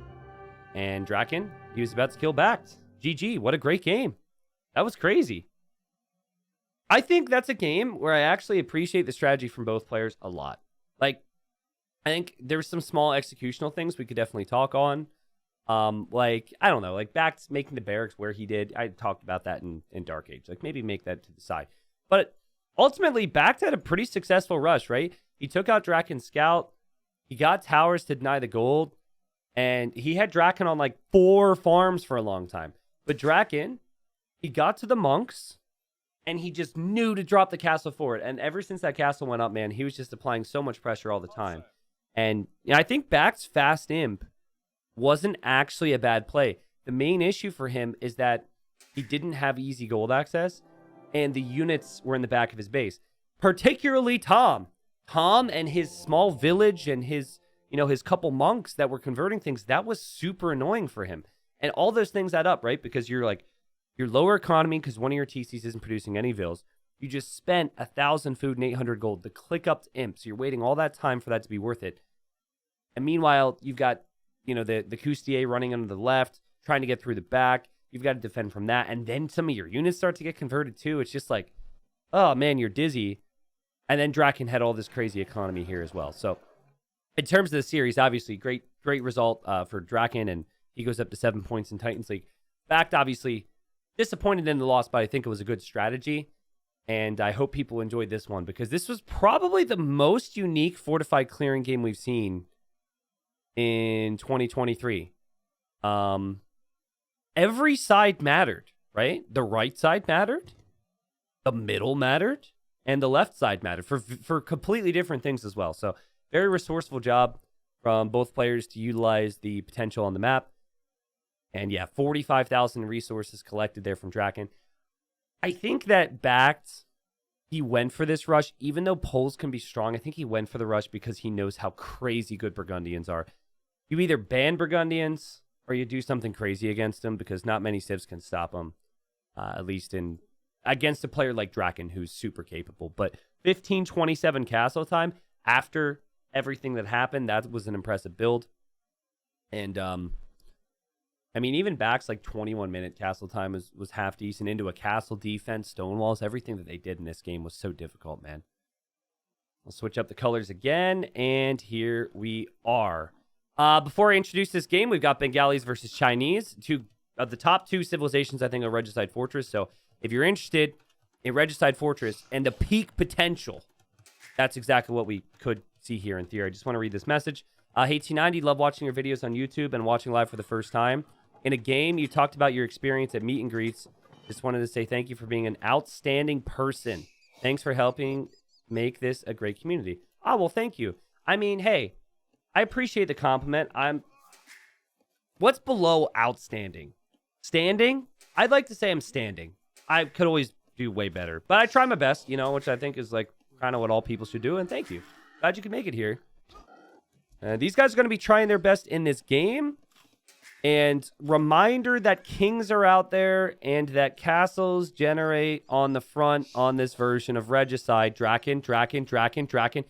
And DracKeN, he was about to kill BacT. GG, what a great game. That was crazy. I think that's a game where I actually appreciate the strategy from both players a lot. Like, I think there's some small executional things we could definitely talk on. Like, I don't know, like BacT making the barracks where he did. I talked about that in Dark Age. Like, maybe make that to the side. But ultimately, BacT had a pretty successful rush, right? He took out DracKeN Scout. He got towers to deny the gold. And he had DracKeN on like 4 farms for a long time. But DracKeN, he got to the monks. And he just knew to drop the castle forward. And ever since that castle went up, man, he was just applying so much pressure all the time. And I think BacT's fast imp wasn't actually a bad play. The main issue for him is that he didn't have easy gold access. And the units were in the back of his base. Particularly Tom. Tom and his small village and his, his couple monks that were converting things, that was super annoying for him. And all those things add up, right? Because you're like, your lower economy, because one of your TCs isn't producing any vills. You just spent 1,000 food and 800 gold to click up to imp. So you're waiting all that time for that to be worth it. And meanwhile, you've got, the Coustier running under the left, trying to get through the back. You've got to defend from that. And then some of your units start to get converted too. It's just like, oh man, you're dizzy. And then DracKeN had all this crazy economy here as well. So in terms of the series, obviously, great result for DracKeN. And he goes up to 7 points in Titans League. BacT, obviously, disappointed in the loss, but I think it was a good strategy. And I hope people enjoyed this one because this was probably the most unique fortified clearing game we've seen in 2023. Every side mattered, right? The right side mattered, the middle mattered, and the left side mattered for completely different things as well. So very resourceful job from both players to utilize the potential on the map. And yeah, 45,000 resources collected there from DracKeN. I think that BacT, he went for this rush, even though polls can be strong. I think he went for the rush because he knows how crazy good Burgundians are. You either ban Burgundians or you do something crazy against them because not many civs can stop them, at least against a player like DracKeN who's super capable. But 15:27 castle time after everything that happened, that was an impressive build. And even BacT's like 21-minute castle time was half decent into a castle defense, stone walls. Everything that they did in this game was so difficult, man. I'll switch up the colors again, and here we are. Before I introduce this game, we've got Bengalis versus Chinese. Two of the top 2 civilizations, I think, are Regicide Fortress. So if you're interested in Regicide Fortress and the peak potential, that's exactly what we could see here in theory. I just want to read this message. Hey, T90, love watching your videos on YouTube and watching live for the first time. In a game, you talked about your experience at meet and greets. Just wanted to say thank you for being an outstanding person. Thanks for helping make this a great community. Oh, well, thank you. I mean, hey, I appreciate the compliment. What's below outstanding? Standing? I'd like to say I'm standing. I could always do way better. But I try my best, which I think is like kind of what all people should do. And thank you. Glad you could make it here. These guys are going to be trying their best in this game. And reminder that kings are out there and that castles generate on the front on this version of Regicide. DracKeN.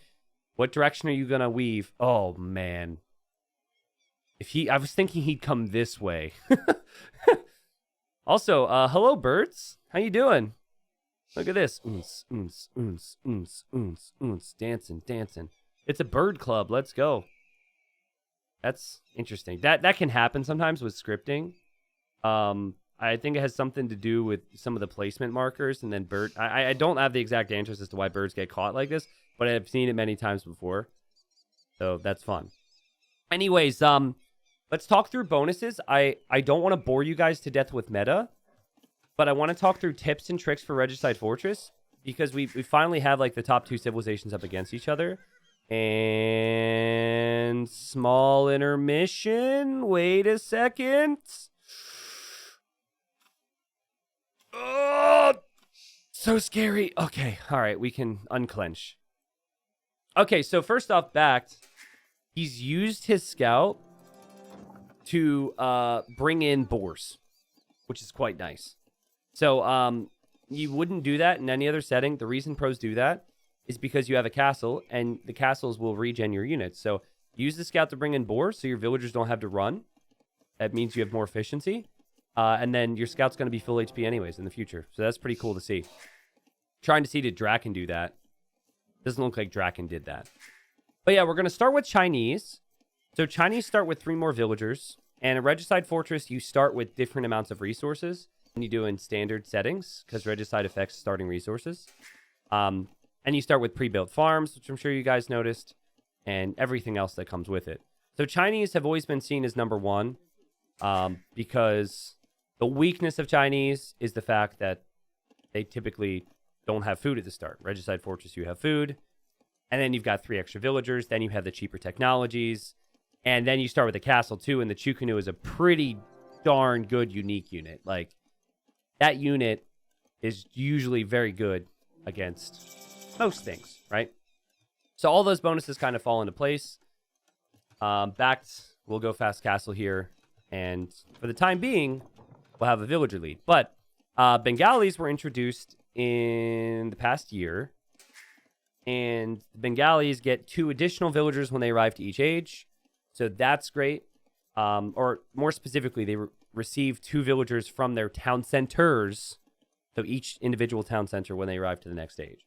What direction are you going to weave? Oh, man. I was thinking he'd come this way. Also, hello, birds. How you doing? Look at this. Dancing. It's a bird club. Let's go. That's interesting. That can happen sometimes with scripting. I think it has something to do with some of the placement markers and then bird. I don't have the exact answers as to why birds get caught like this, but I've seen it many times before. So that's fun. Anyways, let's talk through bonuses. I don't want to bore you guys to death with meta, but I want to talk through tips and tricks for Regicide Fortress because we finally have like the top 2 civilizations up against each other. And small intermission. Wait a second. Oh, so scary. Okay, all right, we can unclench. Okay, so first off, BacT, he's used his scout to bring in boars, which is quite nice. So you wouldn't do that in any other setting. The reason pros do that is because you have a castle, and the castles will regen your units. So use the scout to bring in boars so your villagers don't have to run. That means you have more efficiency. And then your scout's going to be full HP anyways in the future. So that's pretty cool to see. Trying to see did DracKeN do that. Doesn't look like DracKeN did that. But yeah, we're going to start with Chinese. So Chinese start with 3 more villagers. And in Regicide Fortress, you start with different amounts of resources than you do in standard settings, because Regicide affects starting resources. And you start with pre-built farms, which I'm sure you guys noticed, and everything else that comes with it. So Chinese have always been seen as number 1, because the weakness of Chinese is the fact that they typically don't have food at the start. Regicide Fortress, you have food, and then you've got 3 extra villagers, then you have the cheaper technologies, and then you start with the castle too, and the Chukunu is a pretty darn good unique unit. Like, that unit is usually very good against most things, right? So all those bonuses kind of fall into place. BacT will go fast castle here, and for the time being, we'll have a villager lead. But Bengalis were introduced in the past year, and the Bengalis get 2 additional villagers when they arrive to each age. So that's great. Or more specifically, they receive 2 villagers from their town centers. So each individual town center when they arrive to the next age.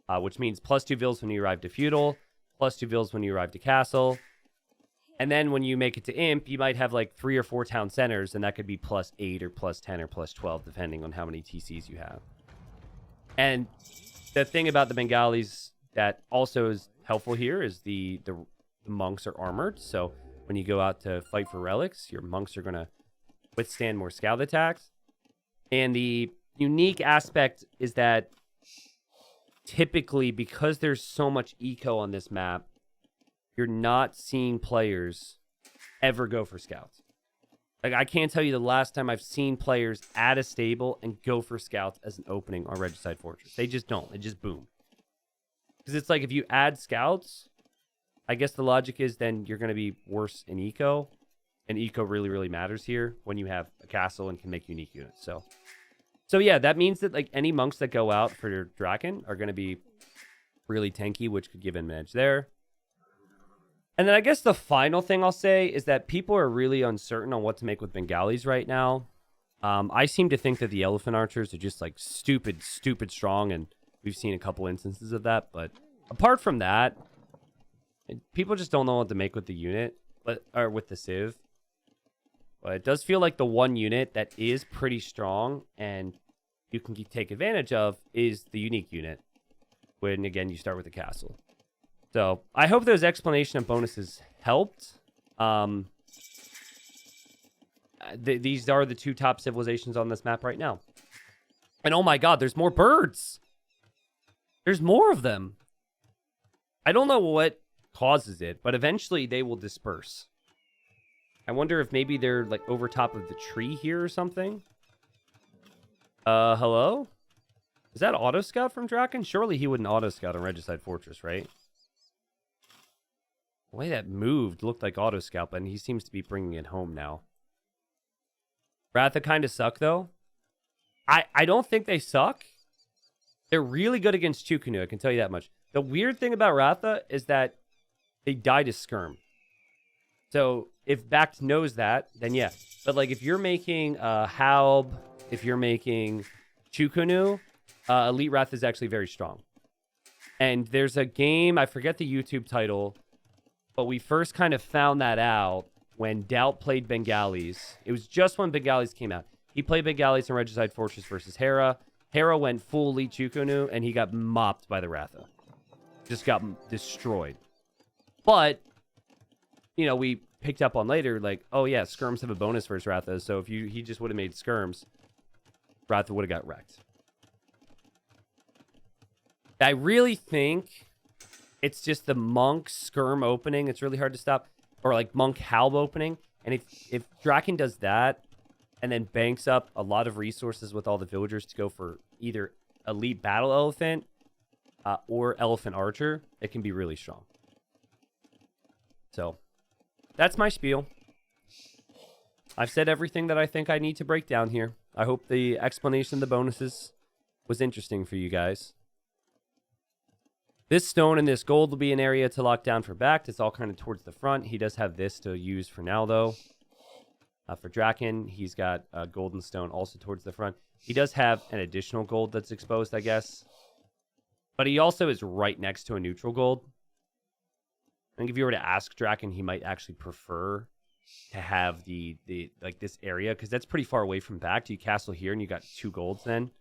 Which means +2 vills when you arrive to feudal, +2 vills when you arrive to castle. And then when you make it to imp, you might have like 3 or 4 town centers, and that could be +8 or +10 or +12, depending on how many TCs you have. And the thing about the Bengalis that also is helpful here is the monks are armored. So when you go out to fight for relics, your monks are going to withstand more scout attacks. And the unique aspect is that typically, because there's so much eco on this map, you're not seeing players ever go for scouts. Like, I can't tell you the last time I've seen players add a stable and go for scouts as an opening on Regicide Fortress. They just don't. They just boom. Because it's like, if you add scouts, I guess the logic is then you're going to be worse in eco. And eco really, really matters here when you have a castle and can make unique units. So yeah, that means that like any monks that go out for DracKeN are going to be really tanky, which could give him an edge there. And then I guess the final thing I'll say is that people are really uncertain on what to make with Bengalis right now. I seem to think that the elephant archers are just like stupid strong, and we've seen a couple instances of that. But apart from that, people just don't know what to make with the unit, or with the civ. But it does feel like the one unit that is pretty strong and you can take advantage of is the unique unit. When, again, you start with the castle. So I hope those explanation of bonuses helped. These are the 2 top civilizations on this map right now. And oh my god, there's more birds! There's more of them! I don't know what causes it, but eventually they will disperse. I wonder if maybe they're like over top of the tree here or something. Hello? Is that auto scout from DracKeN? Surely he wouldn't auto scout on Regicide Fortress, right? The way that moved looked like auto scout, but he seems to be bringing it home now. Ratha kind of suck though. I don't think they suck. They're really good against Chukunu, I can tell you that much. The weird thing about Ratha is that they die to Skirm. So if BacT knows that, then yeah. But like if you're making Halb, if you're making Chukunu, Elite Wrath is actually very strong. And there's a game, I forget the YouTube title, but we first kind of found that out when Doubt played Bengalis. It was just when Bengalis came out. He played Bengalis in Regicide Fortress versus Hera. Hera went full Elite Chukunu, and he got mopped by the Ratha. Just got destroyed. But, you know, we picked up on later, like, oh yeah, Skirms have a bonus versus Ratha, so if he just would have made Skirms, Ratha would have got wrecked. I really think it's just the Monk Skirm opening. It's really hard to stop. Or like Monk Halb opening. And if DracKeN does that and then banks up a lot of resources with all the villagers to go for either Elite Battle Elephant or Elephant Archer, it can be really strong. So that's my spiel. I've said everything that I think I need to break down here. I hope the explanation of the bonuses was interesting for you guys. This stone and this gold will be an area to lock down for BacT. It's all kind of towards the front. He does have this to use for now, though. For DracKeN, he's got a golden stone also towards the front. He does have an additional gold that's exposed, I guess. But he also is right next to a neutral gold. I think if you were to ask DracKeN, he might actually prefer to have the like this area, because that's pretty far away from BacT. You castle here and you got 2 golds then.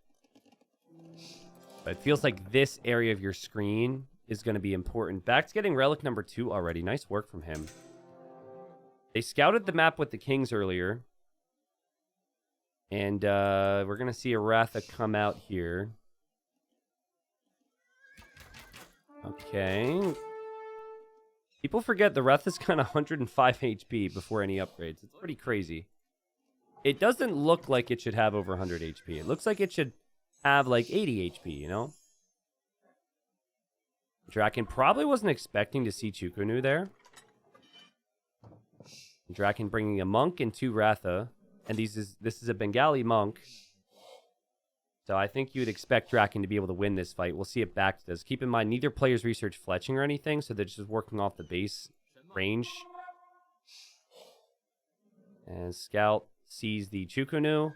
But it feels like this area of your screen is going to be important. BacT's getting relic number 2 already. Nice work from him. They scouted the map with the kings earlier. And we're going to see a Ratha come out here. Okay. People forget the Ratha's kind of 105 HP before any upgrades. It's pretty crazy. It doesn't look like it should have over 100 HP. It looks like it should have like 80 HP, you know? DracKeN probably wasn't expecting to see Chukunu there. DracKeN bringing a monk and 2 Ratha. And this is a Bengali monk. So I think you would expect DracKeN to be able to win this fight. We'll see if BacT does. Keep in mind, neither players research fletching or anything, so they're just working off the base range. And Scout sees the Chukunu.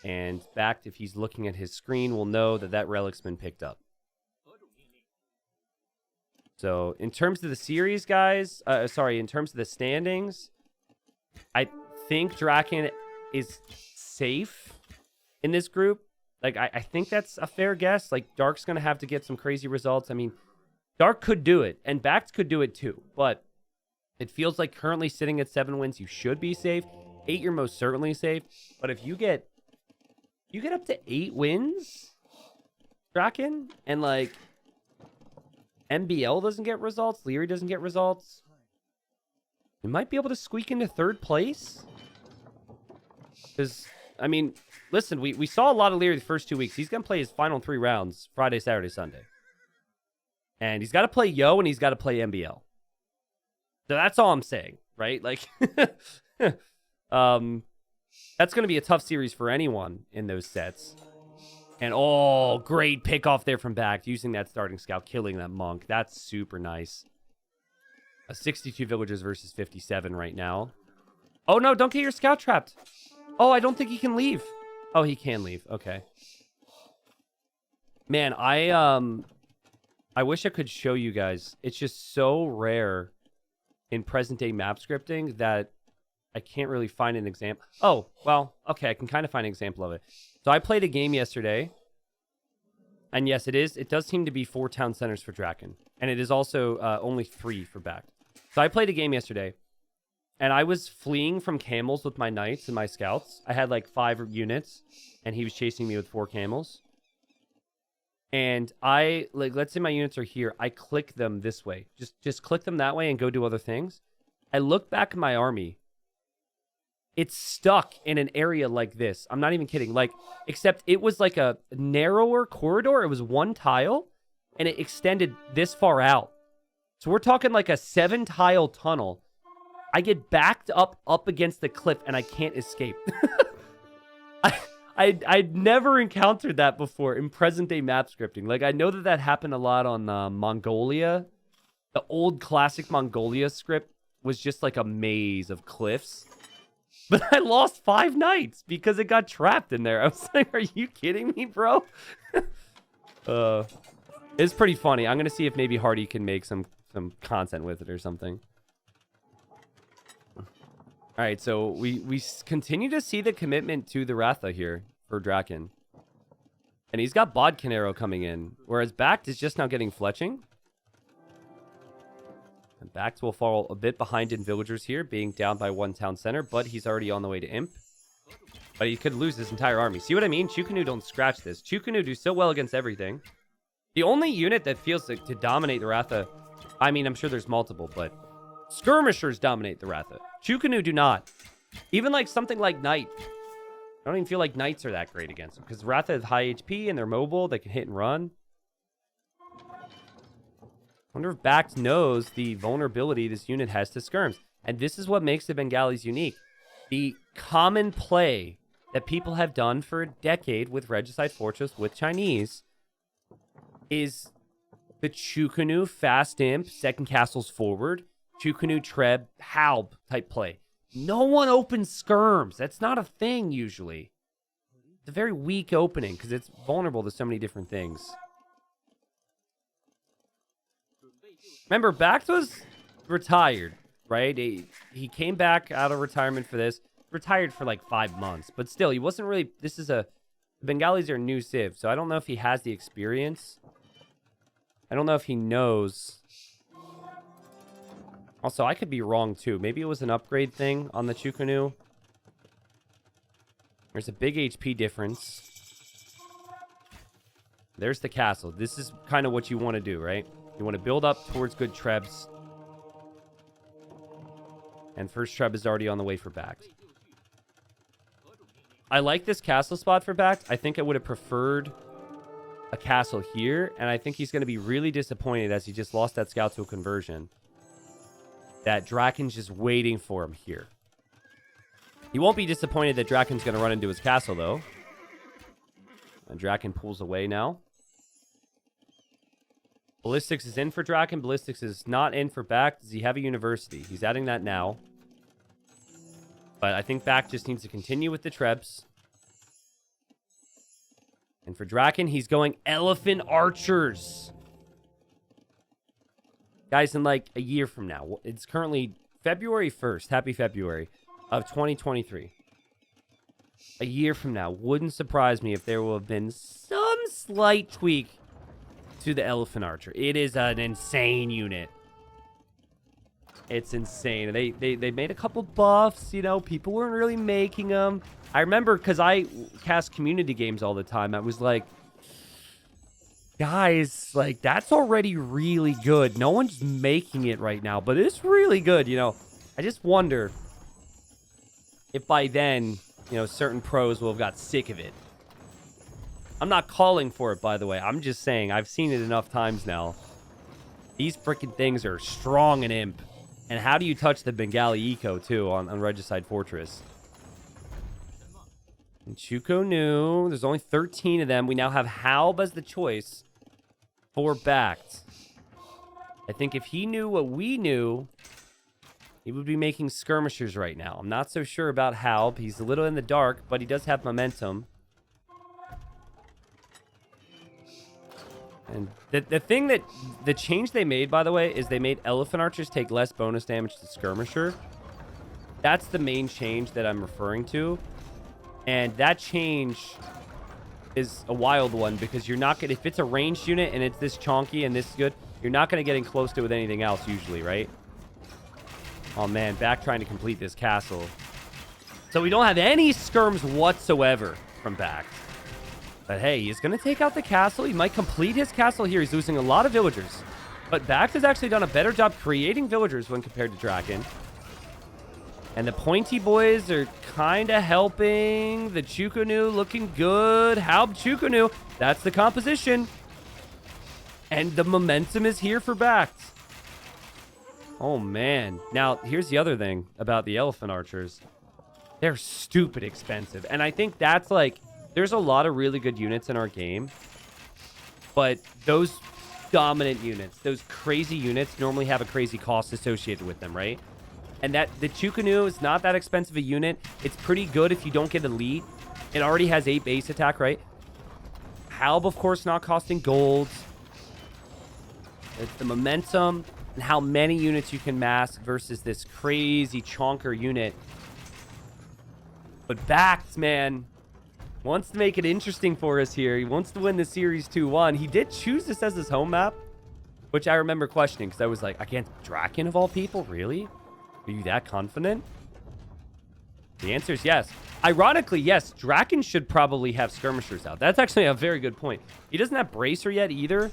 And BacT, if he's looking at his screen, will know that that relic's been picked up. So in terms of the series, guys, in terms of the standings, I think DracKeN is safe in this group. Like, I think that's a fair guess. Like, Dark's going to have to get some crazy results. I mean, Dark could do it, and BacT could do it too. But it feels like currently sitting at 7 wins, you should be safe. 8, you're most certainly safe. But if you get up to 8 wins, DracKeN, and like MBL doesn't get results, Leary doesn't get results, you might be able to squeak into 3rd place. Because, I mean, listen, we saw a lot of Leary the first 2 weeks. He's going to play his final 3 rounds Friday, Saturday, Sunday. And he's got to play Yo, and he's got to play MBL. So that's all I'm saying, right? Like, that's going to be a tough series for anyone in those sets. And, oh, great pick off there from BacT, using that starting scout, killing that monk. That's super nice. 62 villagers versus 57 right now. Oh, no, don't get your scout trapped. Oh, I don't think he can leave. Oh, he can leave. Okay. Man, I wish I could show you guys. It's just so rare in present-day map scripting that I can't really find an example. Oh, well, okay, I can kind of find an example of it. So I played a game yesterday. And yes, it does seem to be 4 town centers for DracKeN. And it is also only 3 for BacT. So I played a game yesterday. And I was fleeing from camels with my knights and my scouts. I had like 5 units, and he was chasing me with 4 camels. And let's say my units are here. I click them this way. Just click them that way and go do other things. I look back at my army. It's stuck in an area like this. I'm not even kidding. Like, except it was like a narrower corridor. It was 1 tile, and it extended this far out. So we're talking like a 7-tile tunnel. I get backed up against the cliff, and I can't escape. I'd never encountered that before in present-day map scripting. Like, I know that happened a lot on Mongolia. The old classic Mongolia script was just like a maze of cliffs. But I lost 5 knights because it got trapped in there. I was like, are you kidding me, bro? It's pretty funny. I'm going to see if maybe Hardy can make some content with it or something. All right, so we continue to see the commitment to the Ratha here for DracKeN. And he's got Bodkin Arrow coming in, whereas BacT is just now getting fletching. And BacT will fall a bit behind in villagers here, being down by 1 town center, but he's already on the way to Imp. But he could lose his entire army. See what I mean? Chukunu don't scratch this. Chukunu do so well against everything. The only unit that feels like to dominate the Ratha, I mean, I'm sure there's multiple, but skirmishers dominate the Ratha. Chukunu do not. Even like something like Knight. I don't even feel like Knights are that great against them, because Ratha has high HP and they're mobile. They can hit and run. Wonder if BacT knows the vulnerability this unit has to skirms. And this is what makes the Bengalis unique. The common play that people have done for a decade with Regicide Fortress with Chinese is the Chukunu fast imp, second castles forward, Chukunu Treb, Halb type play. No one opens skirms. That's not a thing usually. It's a very weak opening because it's vulnerable to so many different things. Remember, BacT was retired, right? He came back out of retirement for this. Retired for like 5 months, but still, he wasn't really. The Bengalis are a new civ, so I don't know if he has the experience. I don't know if he knows. Also, I could be wrong too. Maybe it was an upgrade thing on the Chukunu. There's a big HP difference. There's the castle. This is kind of what you want to do, right? You want to build up towards good trebs. And first treb is already on the way for BacT. I like this castle spot for BacT. I think I would have preferred a castle here. And I think he's going to be really disappointed as he just lost that scout to a conversion. That DracKeN's just waiting for him here. He won't be disappointed that DracKeN's going to run into his castle, though. And DracKeN pulls away now. Ballistics is in for DracKeN. Ballistics is not in for BacT. Does he have a university? He's adding that now. But I think BacT just needs to continue with the trebs. And for DracKeN, he's going elephant archers. Guys, in like a year from now, it's currently February 1st, happy February, of 2023. A year from now, wouldn't surprise me if there will have been some slight tweak to the elephant archer. It is an insane unit. It's insane. They made a couple buffs, you know, people weren't really making them. I remember because I cast community games all the time, I was like, guys, like, that's already really good. No one's making it right now, but it's really good, you know. I just wonder if by then, you know, certain pros will have got sick of it. I'm not calling for it, by the way. I'm just saying, I've seen it enough times now. These freaking things are strong and imp. And how do you touch the Bengali eco, too, on Regicide Fortress? And Chukunu, there's only 13 of them. We now have Halb as the choice for BacT. I think if he knew what we knew, he would be making skirmishers right now. I'm not so sure about Halb. He's a little in the dark, but he does have momentum. And the thing that... The change they made, by the way, is they made elephant archers take less bonus damage to skirmisher. That's the main change that I'm referring to. And that change is a wild one because you're not going to... If it's a ranged unit and it's this chonky and this good, you're not going to get in close to it with anything else usually, right? Oh, man. BacT trying to complete this castle. So we don't have any skirms whatsoever from BacT. But hey, he's going to take out the castle. He might complete his castle here. He's losing a lot of villagers. But BacT has actually done a better job creating villagers when compared to DracKeN. And the pointy boys are kind of helping. The Chukunu looking good. Halb Chukunu. That's the composition. And the momentum is here for BacT. Oh, man. Now, here's the other thing about the elephant archers. They're stupid expensive. And I think that's like... There's a lot of really good units in our game. But those dominant units, those crazy units normally have a crazy cost associated with them, right? And that the Chukunu is not that expensive a unit. It's pretty good if you don't get elite. It already has 8 base attack, right? Halb, of course, not costing gold. It's the momentum and how many units you can mask versus this crazy chonker unit. But BacT, man, wants to make it interesting for us here. He wants to win the series 2-1. He did choose this as his home map, which I remember questioning because I was like, against DracKeN of all people? Really? Are you that confident? The answer is yes. Ironically, yes, DracKeN should probably have skirmishers out. That's actually a very good point. He doesn't have bracer yet either.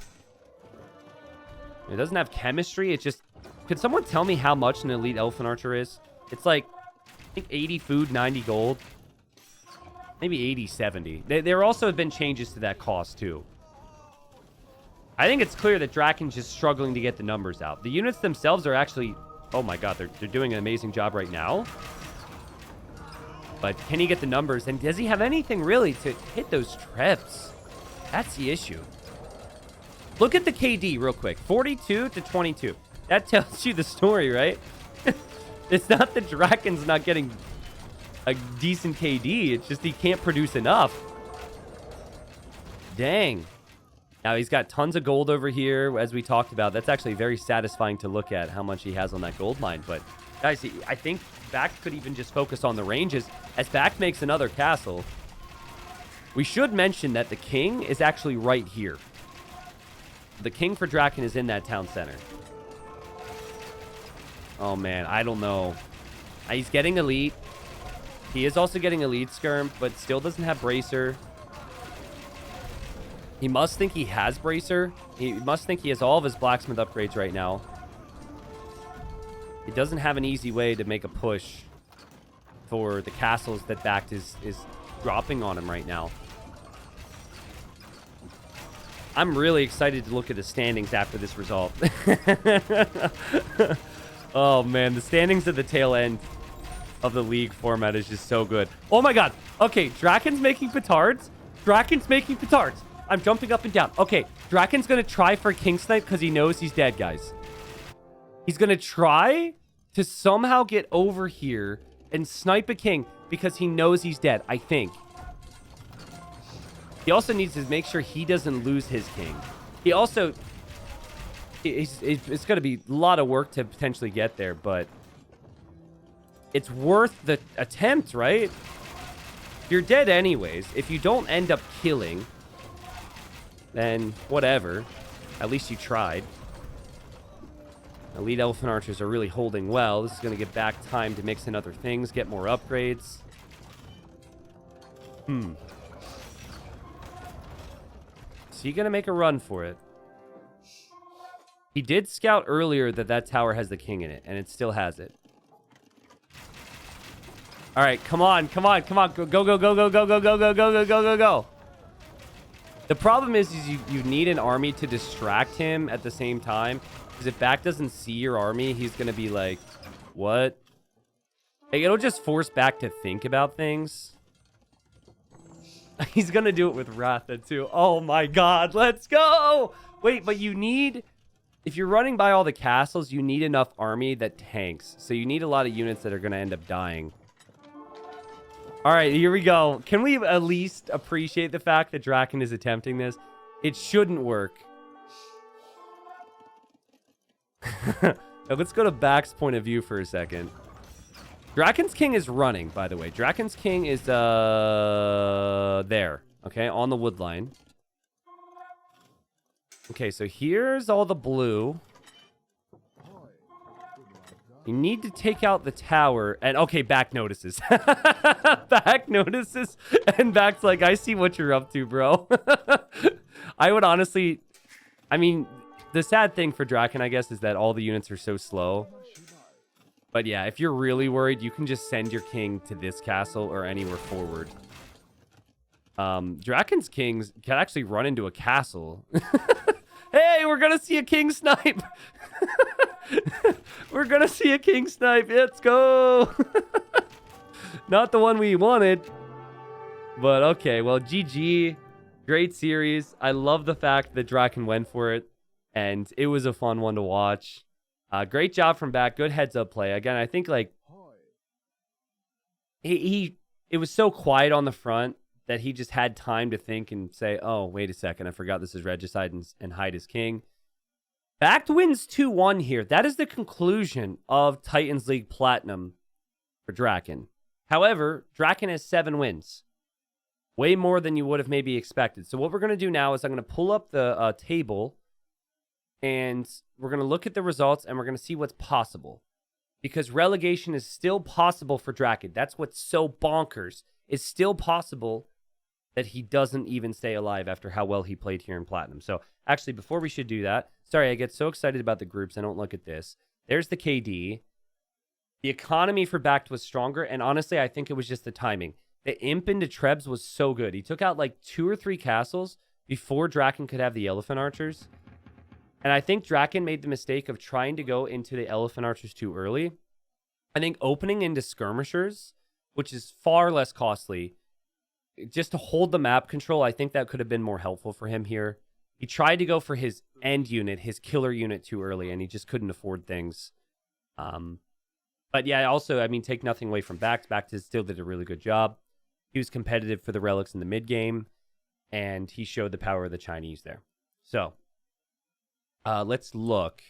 It doesn't have chemistry. It's just... Could someone tell me how much an elite elephant archer is? It's like, I think 80 food, 90 gold. Maybe 80, 70. There also have been changes to that cost, too. I think it's clear that DracKeN's just struggling to get the numbers out. The units themselves are actually... Oh my god, they're doing an amazing job right now. But can he get the numbers? And does he have anything, really, to hit those trebs? That's the issue. Look at the KD real quick. 42 to 22. That tells you the story, right? It's not that DracKeN's not getting... a decent KD. It's just he can't produce enough. Dang. Now, he's got tons of gold over here, as we talked about. That's actually very satisfying to look at how much he has on that gold mine. But, guys, I think BacT could even just focus on the ranges. As BacT makes another castle, we should mention that the king is actually right here. The king for DracKeN is in that town center. Oh, man, I don't know. He's getting elite. He is also getting elite skirm, but still doesn't have bracer. He must think he has bracer. He must think he has all of his blacksmith upgrades right now. He doesn't have an easy way to make a push for the castles that BacT is dropping on him right now. I'm really excited to look at the standings after this result. Oh, man. The standings at the tail end of the league format is just so good. Oh, my God. Okay, DracKeN's making petards. DracKeN's making petards. I'm jumping up and down. Okay, DracKeN's going to try for a king snipe because he knows he's dead, guys. He's going to try to somehow get over here and snipe a king because he knows he's dead, I think. He also needs to make sure he doesn't lose his king. He also... It's going to be a lot of work to potentially get there, but... it's worth the attempt, right? You're dead anyways. If you don't end up killing... then whatever. At least you tried. Elite Elephant Archers are really holding well. This is going to give BacT time to mix in other things, get more upgrades. Is he going to make a run for it? He did scout earlier that that tower has the king in it, and it still has it. All right, come on, come on, come on. Go, go, go, go, go, go, go, go, go, go, go, go, go. The problem is you need an army to distract him at the same time. Because if BacT doesn't see your army, he's going to be like, what? Like, it'll just force BacT to think about things. He's going to do it with Ratha, too. Oh, my God. Let's go. Wait, but you need... if you're running by all the castles, you need enough army that tanks. So you need a lot of units that are going to end up dying. All right, here we go. Can we at least appreciate the fact that DracKeN is attempting this? It shouldn't work. Now, let's go to BacT's point of view for a second. DracKeN's king is running, by the way. DracKeN's king is there, okay, on the wood line. Okay, so here's all the blue. You need to take out the tower. And, okay, BacT notices. BacT notices. And BacT's like, I see what you're up to, bro. I would honestly... I mean, the sad thing for DracKeN, I guess, is that all the units are so slow. But, yeah, if you're really worried, you can just send your king to this castle or anywhere forward. DracKeN's kings can actually run into a castle. Hey, we're going to see a king snipe. We're going to see a king snipe. Let's go. Not the one we wanted. But okay, well, GG. Great series. I love the fact that DracKeN went for it. And it was a fun one to watch. Great job from BacT. Good heads-up play. Again, I think, like, it was so quiet on the front that he just had time to think and say, oh, wait a second, I forgot this is Regicide and hide his king. BacT wins 2-1 here. That is the conclusion of Titans League Platinum for DracKeN. However, DracKeN has 7 wins. Way more than you would have maybe expected. So what we're going to do now is I'm going to pull up the table, and we're going to look at the results, and we're going to see what's possible. Because relegation is still possible for DracKeN. That's what's so bonkers. It's still possible that he doesn't even stay alive after how well he played here in Platinum. So, actually, before we should do that, sorry, I get so excited about the groups, I don't look at this. There's the KD. The economy for BacT was stronger, and honestly, I think it was just the timing. The imp into Trebs was so good. He took out like 2 or 3 castles before DracKeN could have the Elephant Archers. And I think DracKeN made the mistake of trying to go into the Elephant Archers too early. I think opening into Skirmishers, which is far less costly, just to hold the map control, I think that could have been more helpful for him here. He tried to go for his end unit, his killer unit too early, and he just couldn't afford things. But yeah, also, I mean, take nothing away from BacT. BacT still did a really good job. He was competitive for the relics in the mid game, and he showed the power of the Chinese there. So let's look.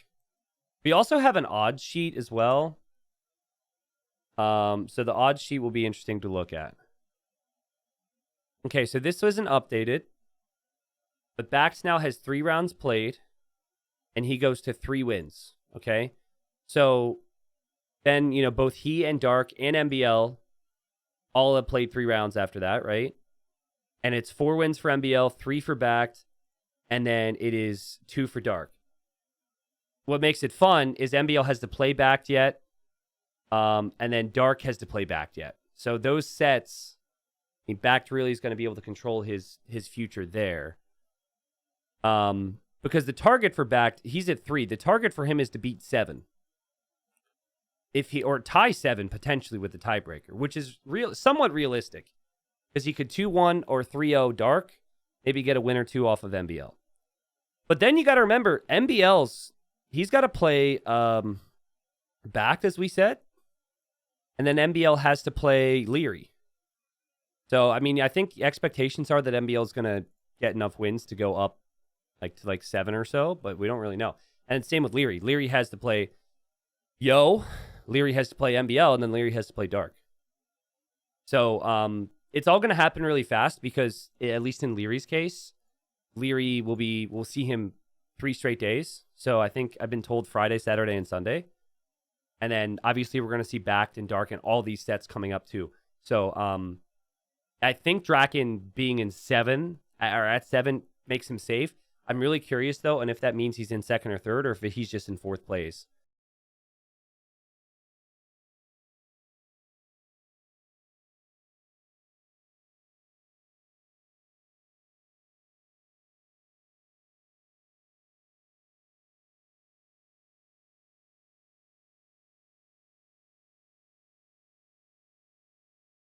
We also have an odds sheet as well. So the odds sheet will be interesting to look at. Okay, so this wasn't updated. But BacT now has 3 rounds played. And he goes to 3 wins. Okay? So then, you know, both he and Dark and MBL all have played 3 rounds after that, right? And it's 4 wins for MBL, 3 for BacT, and then it is 2 for Dark. What makes it fun is MBL has to play BacT yet, and then Dark has to play BacT yet. So those sets, I mean, BacT really is going to be able to control his future there. Because the target for BacT, he's at 3. The target for him is to beat 7. Or tie 7 potentially with the tiebreaker, which is somewhat realistic. Because he could 2-1 or 3-0 Dark, maybe get a win or 2 off of MBL. But then you got to remember, he's got to play BacT, as we said. And then MBL has to play Leary. So, I mean, I think expectations are that MBL is going to get enough wins to go up to 7 or so, but we don't really know. And same with Leary. Leary has to play Leary has to play MBL, and then Leary has to play Dark. So it's all going to happen really fast because, at least in Leary's case, Leary we'll see him 3 straight days. So I think I've been told Friday, Saturday, and Sunday. And then obviously we're going to see BacT and Dark and all these sets coming up too. So I think DracKeN being in 7 or at 7 makes him safe. I'm really curious though, and if that means he's in 2nd or 3rd, or if he's just in 4th place.